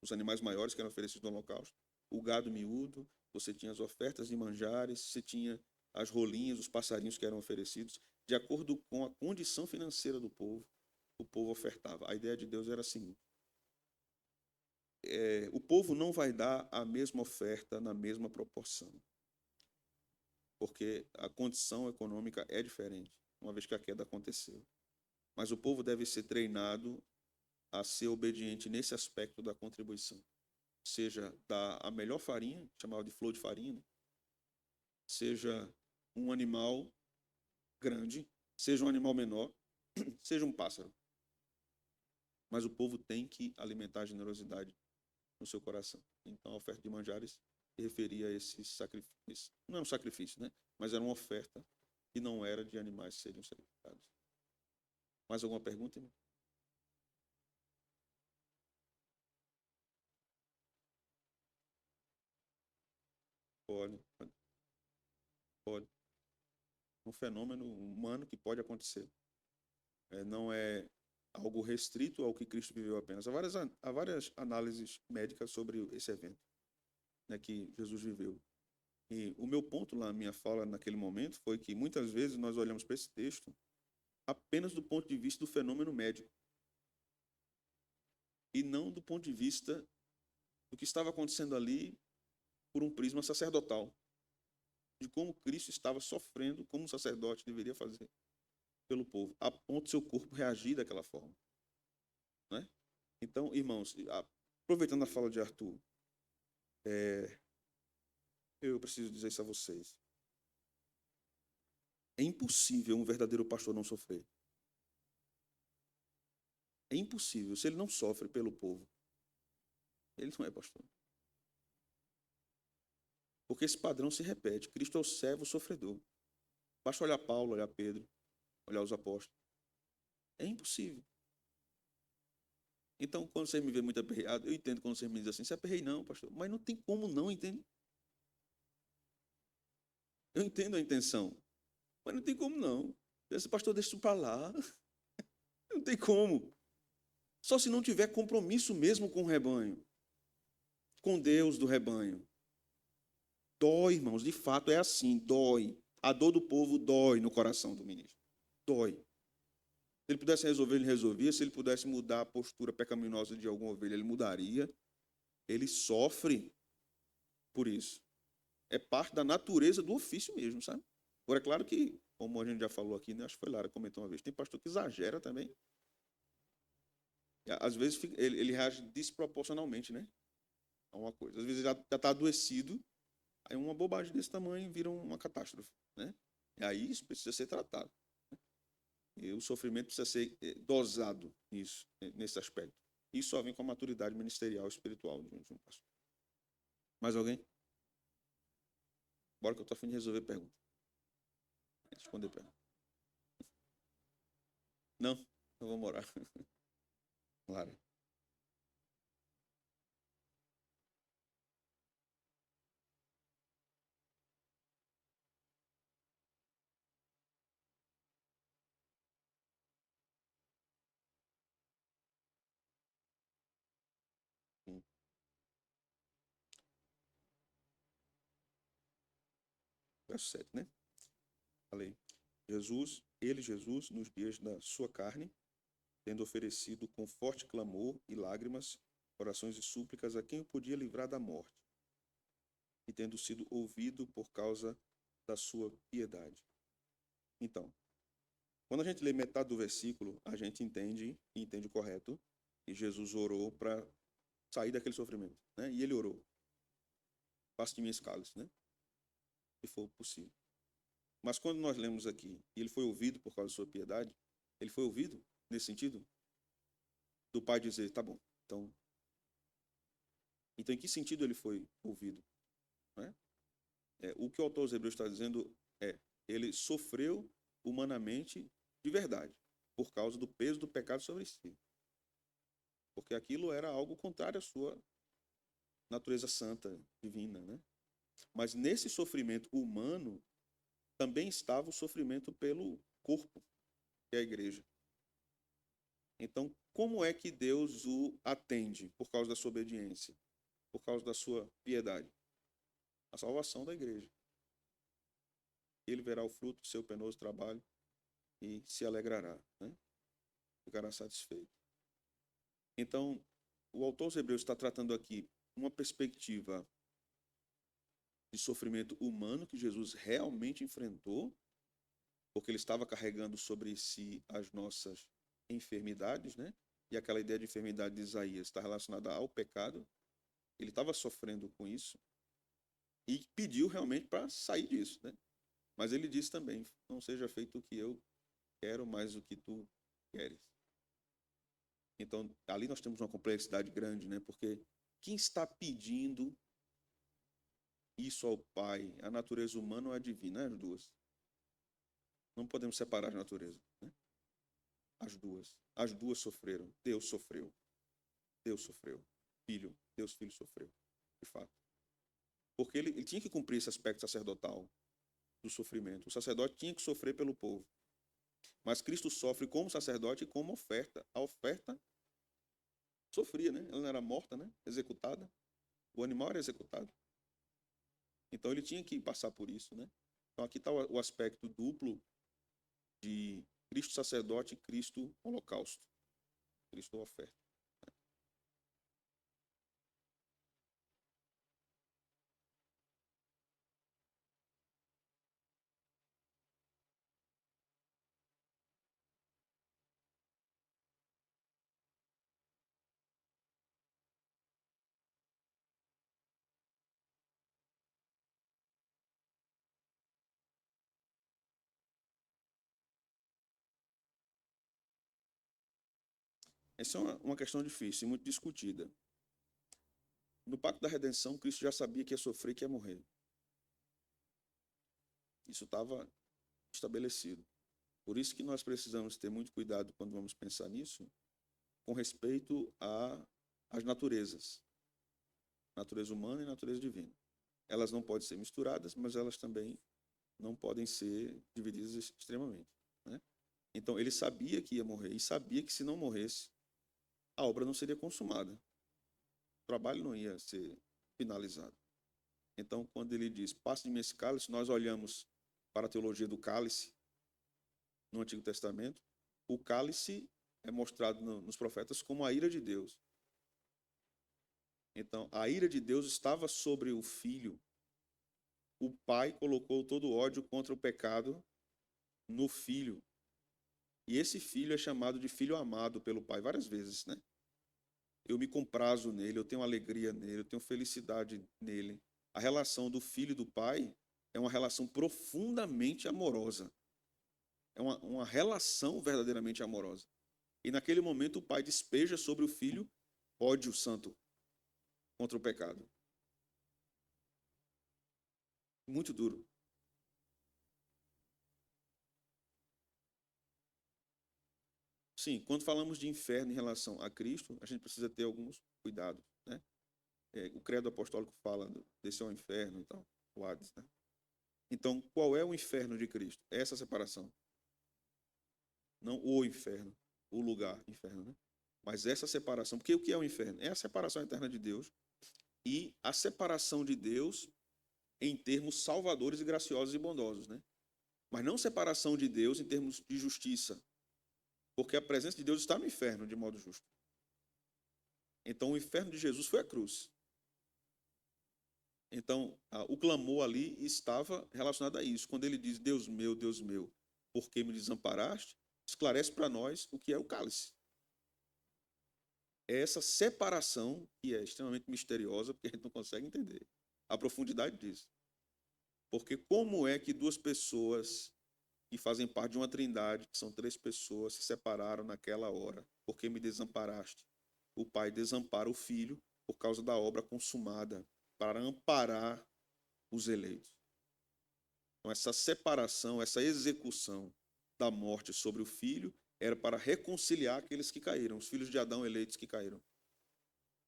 os animais maiores que eram oferecidos no holocausto, o gado miúdo, você tinha as ofertas de manjares, você tinha as rolinhas, os passarinhos que eram oferecidos, de acordo com a condição financeira do povo, o povo ofertava. A ideia de Deus era a seguinte: o povo não vai dar a mesma oferta na mesma proporção, porque a condição econômica é diferente, uma vez que a queda aconteceu. Mas o povo deve ser treinado a ser obediente nesse aspecto da contribuição. Seja dar a melhor farinha, chamada de flor de farinha, seja um animal grande, seja um animal menor, seja um pássaro. Mas o povo tem que alimentar a generosidade no seu coração. Então, a oferta de manjares se referia a esse sacrifício. Não é um sacrifício, né? Mas era uma oferta que não era de animais que seriam sacrificados. Mais alguma pergunta, irmão? Pode, pode, pode. Um fenômeno humano que pode acontecer. Não é algo restrito ao que Cristo viveu apenas. Há várias análises médicas sobre esse evento, né, que Jesus viveu. E o meu ponto lá, minha fala naquele momento, foi que muitas vezes nós olhamos para esse texto apenas do ponto de vista do fenômeno médico e não do ponto de vista do que estava acontecendo ali por um prisma sacerdotal, de como Cristo estava sofrendo como um sacerdote deveria fazer pelo povo, a ponto de seu corpo reagir daquela forma, né? Então, irmãos, aproveitando a fala de Arthur, eu preciso dizer isso a vocês. É impossível um verdadeiro pastor não sofrer. É impossível. Se ele não sofre pelo povo, ele não é pastor. Porque esse padrão se repete. Cristo é o servo sofredor. Basta olhar Paulo, olhar Pedro, olhar os apóstolos. É impossível. Então, quando você me vê muito aperreado, eu entendo quando você me diz assim, se aperrei não, pastor. Mas não tem como não, entende? Eu entendo a intenção. Mas não tem como não. Esse pastor, deixa isso para lá. Não tem como. Só se não tiver compromisso mesmo com o rebanho, com Deus do rebanho. Dói, irmãos, de fato é assim, dói. A dor do povo dói no coração do ministro. Dói. Se ele pudesse resolver, ele resolvia. Se ele pudesse mudar a postura pecaminosa de alguma ovelha, ele mudaria. Ele sofre por isso. É parte da natureza do ofício mesmo, sabe? Agora, é claro que, como a gente já falou aqui, né? Acho que foi Lara que comentou uma vez, tem pastor que exagera também. Às vezes ele reage desproporcionalmente, né? A uma coisa. Às vezes já está adoecido, aí uma bobagem desse tamanho vira uma catástrofe, né? E aí isso precisa ser tratado. E o sofrimento precisa ser dosado nisso, nesse aspecto. Isso só vem com a maturidade ministerial e espiritual de um pastor. Mais alguém? Bora que eu estou a fim de resolver pergunta. Responder pergunta. Não? Então vamos orar. Claro. Verso 7, né? Falei. Jesus, nos dias da sua carne, tendo oferecido com forte clamor e lágrimas, orações e súplicas a quem o podia livrar da morte, e tendo sido ouvido por causa da sua piedade. Então, quando a gente lê metade do versículo, a gente entende, e entende o correto, que Jesus orou para sair daquele sofrimento, né? E ele orou. Faça de mim esse cálice, né? Se for possível. Mas quando nós lemos aqui, e ele foi ouvido por causa da sua piedade, ele foi ouvido nesse sentido do Pai dizer, tá bom, então em que sentido ele foi ouvido? Né? O que o autor aos Hebreus está dizendo é, ele sofreu humanamente de verdade, por causa do peso do pecado sobre si. Porque aquilo era algo contrário à sua natureza santa, divina, né? Mas nesse sofrimento humano também estava o sofrimento pelo corpo, que é a igreja. Então, como é que Deus o atende por causa da sua obediência, por causa da sua piedade? A salvação da igreja. Ele verá o fruto do seu penoso trabalho e se alegrará, né? Ficará satisfeito. Então, o autor aos Hebreus está tratando aqui uma perspectiva de sofrimento humano que Jesus realmente enfrentou, porque ele estava carregando sobre si as nossas enfermidades, né? E aquela ideia de enfermidade de Isaías está relacionada ao pecado. Ele estava sofrendo com isso e pediu realmente para sair disso, né? Mas ele disse também, não seja feito o que eu quero, mas o que tu queres. Então, ali nós temos uma complexidade grande, né? Porque quem está pedindo isso ao Pai, a natureza humana ou a divina? As duas. Não podemos separar as naturezas, né? As duas. As duas sofreram. Deus sofreu. Deus sofreu. Deus Filho sofreu, de fato. Porque ele tinha que cumprir esse aspecto sacerdotal do sofrimento. O sacerdote tinha que sofrer pelo povo. Mas Cristo sofre como sacerdote e como oferta. A oferta sofria, né? Ela não era morta, né? Executada. O animal era executado. Então ele tinha que passar por isso, né? Então aqui está o aspecto duplo de Cristo sacerdote e Cristo holocausto. Cristo oferta. Essa é uma questão difícil e muito discutida. No pacto da redenção, Cristo já sabia que ia sofrer e que ia morrer. Isso estava estabelecido. Por isso que nós precisamos ter muito cuidado quando vamos pensar nisso, com respeito às naturezas, natureza humana e natureza divina. Elas não podem ser misturadas, mas elas também não podem ser divididas extremamente, né? Então, ele sabia que ia morrer e sabia que se não morresse, a obra não seria consumada. O trabalho não ia ser finalizado. Então, quando ele diz, passe de mim esse cálice, nós olhamos para a teologia do cálice no Antigo Testamento. O cálice é mostrado nos profetas como a ira de Deus. Então, a ira de Deus estava sobre o filho. O pai colocou todo o ódio contra o pecado no filho. E esse filho é chamado de filho amado pelo pai várias vezes, né? Eu me comprazo nele, eu tenho alegria nele, eu tenho felicidade nele. A relação do filho e do pai é uma relação profundamente amorosa. É uma relação verdadeiramente amorosa. E naquele momento o pai despeja sobre o filho ódio santo contra o pecado. Muito duro. Sim, quando falamos de inferno em relação a Cristo, a gente precisa ter alguns cuidados, né? O credo apostólico fala desse ao inferno e tal, o Hades, né? Então, qual é o inferno de Cristo? É essa separação. Não o inferno, o lugar inferno, né? Mas essa separação, porque o que é o inferno? É a separação eterna de Deus e a separação de Deus em termos salvadores e graciosos e bondosos, né? Mas não separação de Deus em termos de justiça, porque a presença de Deus está no inferno de modo justo. Então, o inferno de Jesus foi a cruz. Então, o clamor ali estava relacionado a isso. Quando ele diz, Deus meu, por que me desamparaste? Esclarece para nós o que é o cálice. É essa separação que é extremamente misteriosa, porque a gente não consegue entender a profundidade disso. Porque como é que duas pessoas que fazem parte de uma trindade, que são três pessoas, se separaram naquela hora? Porque me desamparaste? O pai desampara o filho por causa da obra consumada, para amparar os eleitos. Então, essa separação, essa execução da morte sobre o filho era para reconciliar aqueles que caíram, os filhos de Adão eleitos que caíram.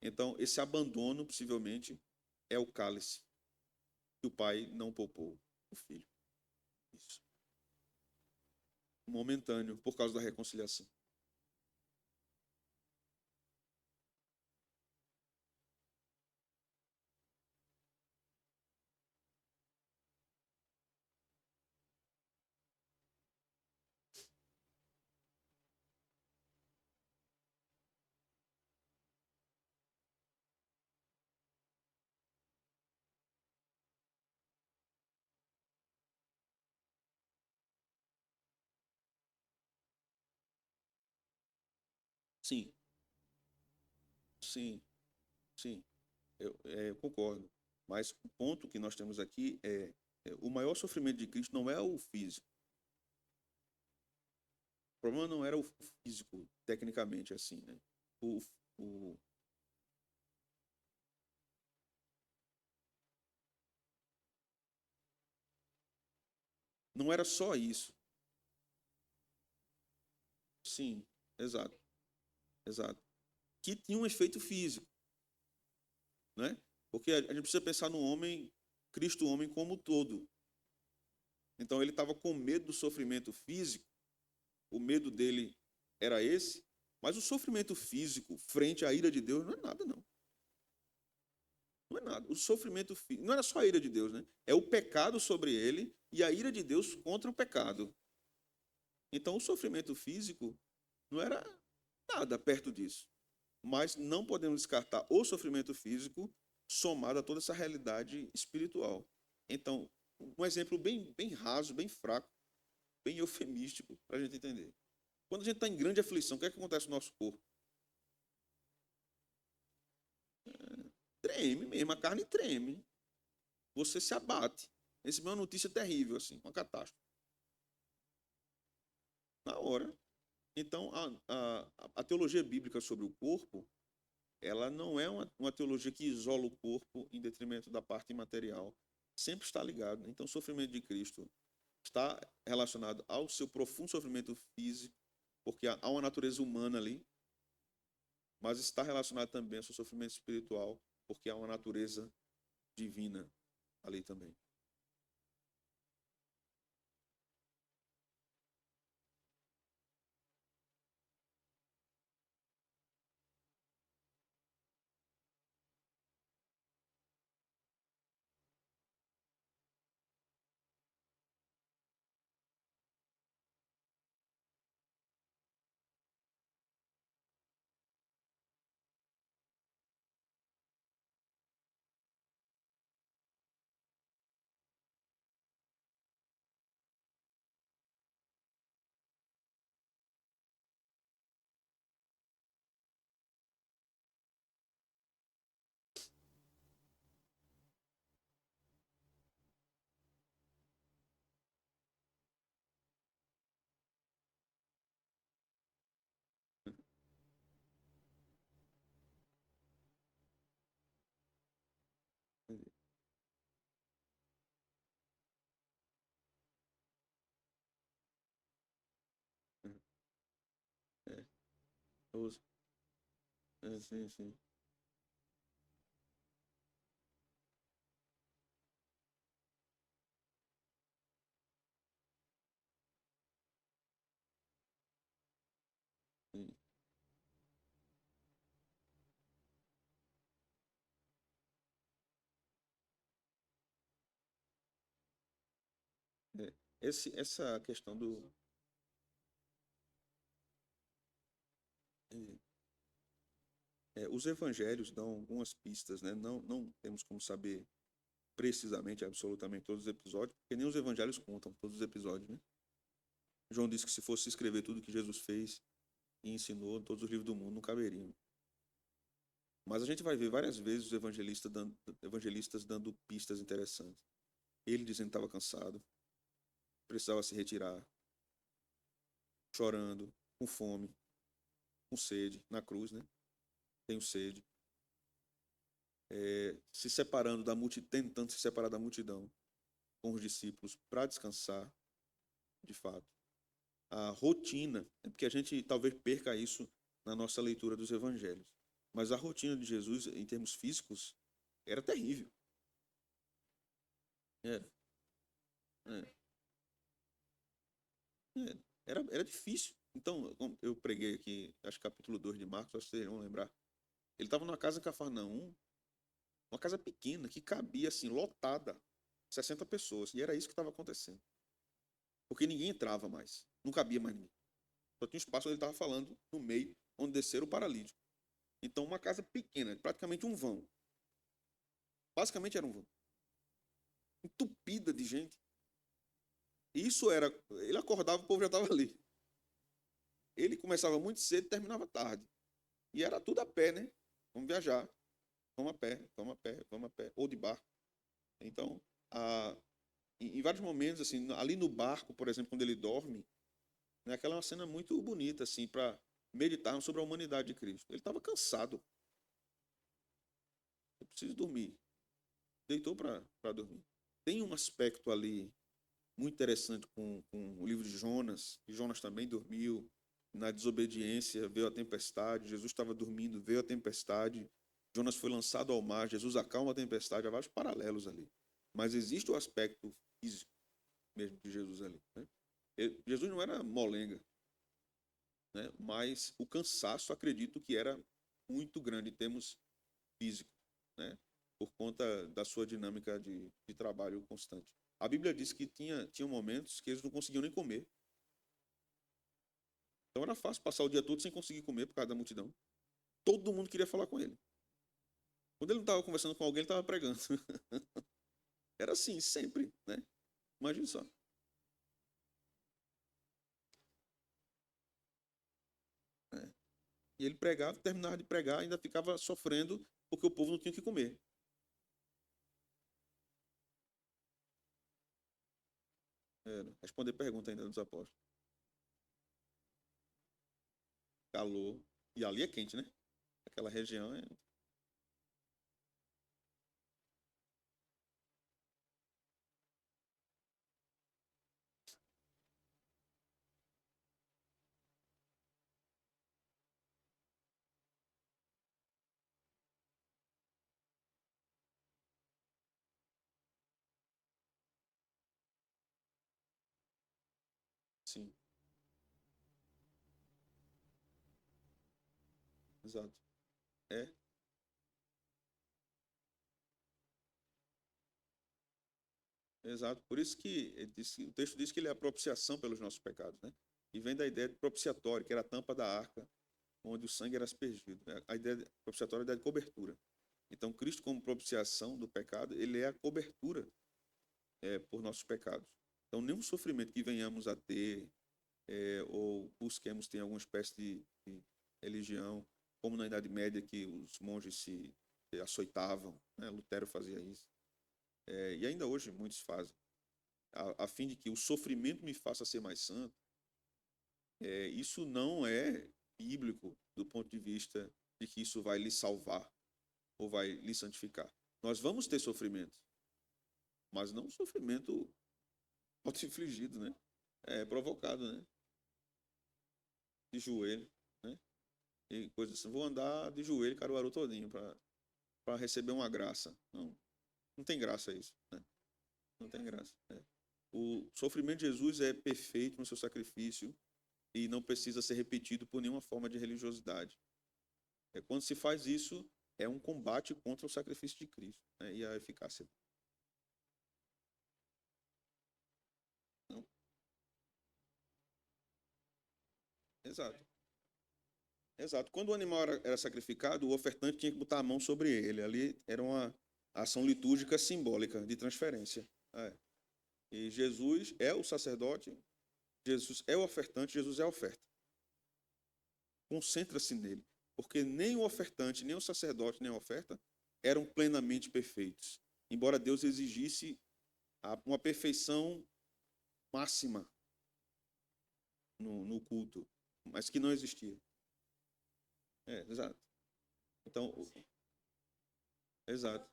Então, esse abandono, possivelmente, é o cálice que o pai não poupou o filho. Isso. Momentâneo, por causa da reconciliação. Sim, sim, sim, eu concordo. Mas o ponto que nós temos aqui o maior sofrimento de Cristo não é o físico. O problema não era o físico, tecnicamente, assim, né? O, o, não era só isso. Sim, exato, exato. Que tinha um efeito físico, né? Porque a gente precisa pensar no homem, Cristo homem como um todo. Então ele estava com medo do sofrimento físico, o medo dele era esse, mas o sofrimento físico frente à ira de Deus não é nada, não. Não é nada. O sofrimento físico não era só a ira de Deus, né? É o pecado sobre ele e a ira de Deus contra o pecado. Então o sofrimento físico não era nada perto disso. Mas não podemos descartar o sofrimento físico somado a toda essa realidade espiritual. Então, um exemplo bem raso, bem fraco, bem eufemístico, para a gente entender. Quando a gente está em grande aflição, o que é que acontece no nosso corpo? Treme mesmo, a carne treme. Você se abate. Essa é uma notícia terrível, assim, uma catástrofe. Na hora. Então, a teologia bíblica sobre o corpo, ela não é uma teologia que isola o corpo em detrimento da parte imaterial. Sempre está ligado, né? Então, o sofrimento de Cristo está relacionado ao seu profundo sofrimento físico, porque há uma natureza humana ali, mas está relacionado também ao seu sofrimento espiritual, porque há uma natureza divina ali também. Os- sim, sim. Sim. É, essa questão do. Os evangelhos dão algumas pistas, né? Não temos como saber precisamente, absolutamente todos os episódios, porque nem os evangelhos contam todos os episódios, né? João disse que se fosse escrever tudo que Jesus fez e ensinou, todos os livros do mundo não caberiam. Mas a gente vai ver várias vezes os evangelistas dando pistas interessantes. Ele dizendo que estava cansado, precisava se retirar, chorando, com fome, com sede, na cruz, né? Tenho sede. Se separando da multidão, tentando se separar da multidão com os discípulos para descansar, de fato. A rotina, é porque a gente talvez perca isso na nossa leitura dos evangelhos. Mas a rotina de Jesus, em termos físicos, era terrível. Era, é, era difícil. Então, eu preguei aqui, acho que capítulo 2 de Marcos, acho que vocês vão lembrar. Ele estava numa casa em Cafarnaum, uma casa pequena, que cabia assim, lotada, 60 pessoas. E era isso que estava acontecendo. Porque ninguém entrava mais. Não cabia mais ninguém. Só tinha um espaço onde ele estava falando, no meio, onde desceram o paralítico. Então, uma casa pequena, praticamente um vão. Basicamente era um vão. Entupida de gente. E isso era. Ele acordava, o povo já estava ali. Ele começava muito cedo e terminava tarde. E era tudo a pé, né? Vamos viajar. Vamos a pé, vamos a pé, vamos a pé. Ou de barco. Então, a, em vários momentos, assim, ali no barco, por exemplo, quando ele dorme, né, aquela é uma cena muito bonita, assim, para meditar sobre a humanidade de Cristo. Ele estava cansado. Eu preciso dormir. Deitou para dormir. Tem um aspecto ali muito interessante com o livro de Jonas, que Jonas também dormiu, na desobediência veio a tempestade, Jesus estava dormindo, veio a tempestade, Jonas foi lançado ao mar, Jesus acalma a tempestade, há vários paralelos ali. Mas existe o aspecto físico mesmo de Jesus ali. Né? Jesus não era molenga, né? Mas o cansaço, acredito que era muito grande em termos físicos, né? Por conta da sua dinâmica de trabalho constante. A Bíblia diz que tinha momentos que eles não conseguiam nem comer. Então era fácil passar o dia todo sem conseguir comer por causa da multidão. Todo mundo queria falar com ele. Quando ele não estava conversando com alguém, ele estava pregando. Era assim, sempre, né? Imagina só. Né? E ele pregava, terminava de pregar, ainda ficava sofrendo porque o povo não tinha o que comer. Era. Responder pergunta ainda dos apóstolos. Calor. E ali é quente, né? Aquela região é. Sim, exato. É, exato. Por isso que o texto diz que ele é a propiciação pelos nossos pecados, né? E vem da ideia de propiciatório, que era a tampa da arca, onde o sangue era aspergido. A ideia de propiciatório é a ideia de cobertura. Então, Cristo, como propiciação do pecado, ele é a cobertura por nossos pecados. Então, nenhum sofrimento que venhamos a ter, ou busquemos ter alguma espécie de religião, como na Idade Média, que os monges se açoitavam, né? Lutero fazia isso. E ainda hoje muitos fazem. A fim de que o sofrimento me faça ser mais santo, isso não é bíblico do ponto de vista de que isso vai lhe salvar ou vai lhe santificar. Nós vamos ter sofrimento, mas não sofrimento auto-infligido, né? É provocado, né? De joelho, né? e coisas assim, vou andar de joelho Caruaru todinho para receber uma graça. Não, não tem graça isso, né? Não tem graça. O sofrimento de Jesus é perfeito no seu sacrifício e não precisa ser repetido por nenhuma forma de religiosidade. Quando se faz isso, é um combate contra o sacrifício de Cristo, né, e a eficácia. Não, exato. Exato. Quando o animal era sacrificado, o ofertante tinha que botar a mão sobre ele. Ali era uma ação litúrgica simbólica de transferência. É. E Jesus é o sacerdote, Jesus é o ofertante, Jesus é a oferta. Concentra-se nele. Porque nem o ofertante, nem o sacerdote, nem a oferta eram plenamente perfeitos. Embora Deus exigisse uma perfeição máxima no culto, mas que não existia. Exato. Então, exato.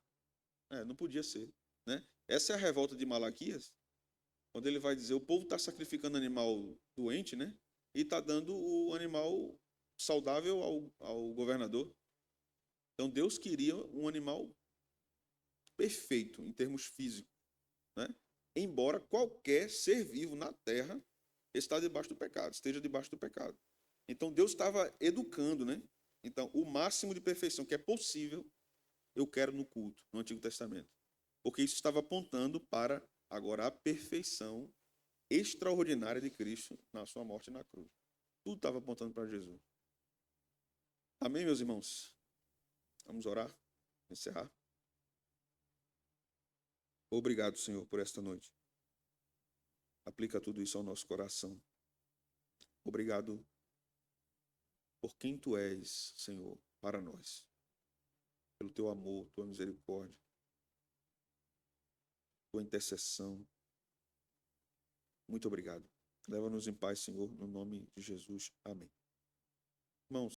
Não podia ser, né? Essa é a revolta de Malaquias, quando ele vai dizer o povo está sacrificando animal doente, né? E está dando o animal saudável ao governador. Então Deus queria um animal perfeito em termos físicos, né? Embora qualquer ser vivo na terra esteja debaixo do pecado. Então Deus estava educando, né? Então o máximo de perfeição que é possível eu quero no culto, no Antigo Testamento. Porque isso estava apontando para agora a perfeição extraordinária de Cristo na sua morte na cruz. Tudo estava apontando para Jesus. Amém, meus irmãos? Vamos orar, encerrar. Obrigado, Senhor, por esta noite. Aplica tudo isso ao nosso coração. Obrigado por quem Tu és, Senhor, para nós. Pelo Teu amor, Tua misericórdia, Tua intercessão. Muito obrigado. Leva-nos em paz, Senhor, no nome de Jesus. Amém. Irmãos,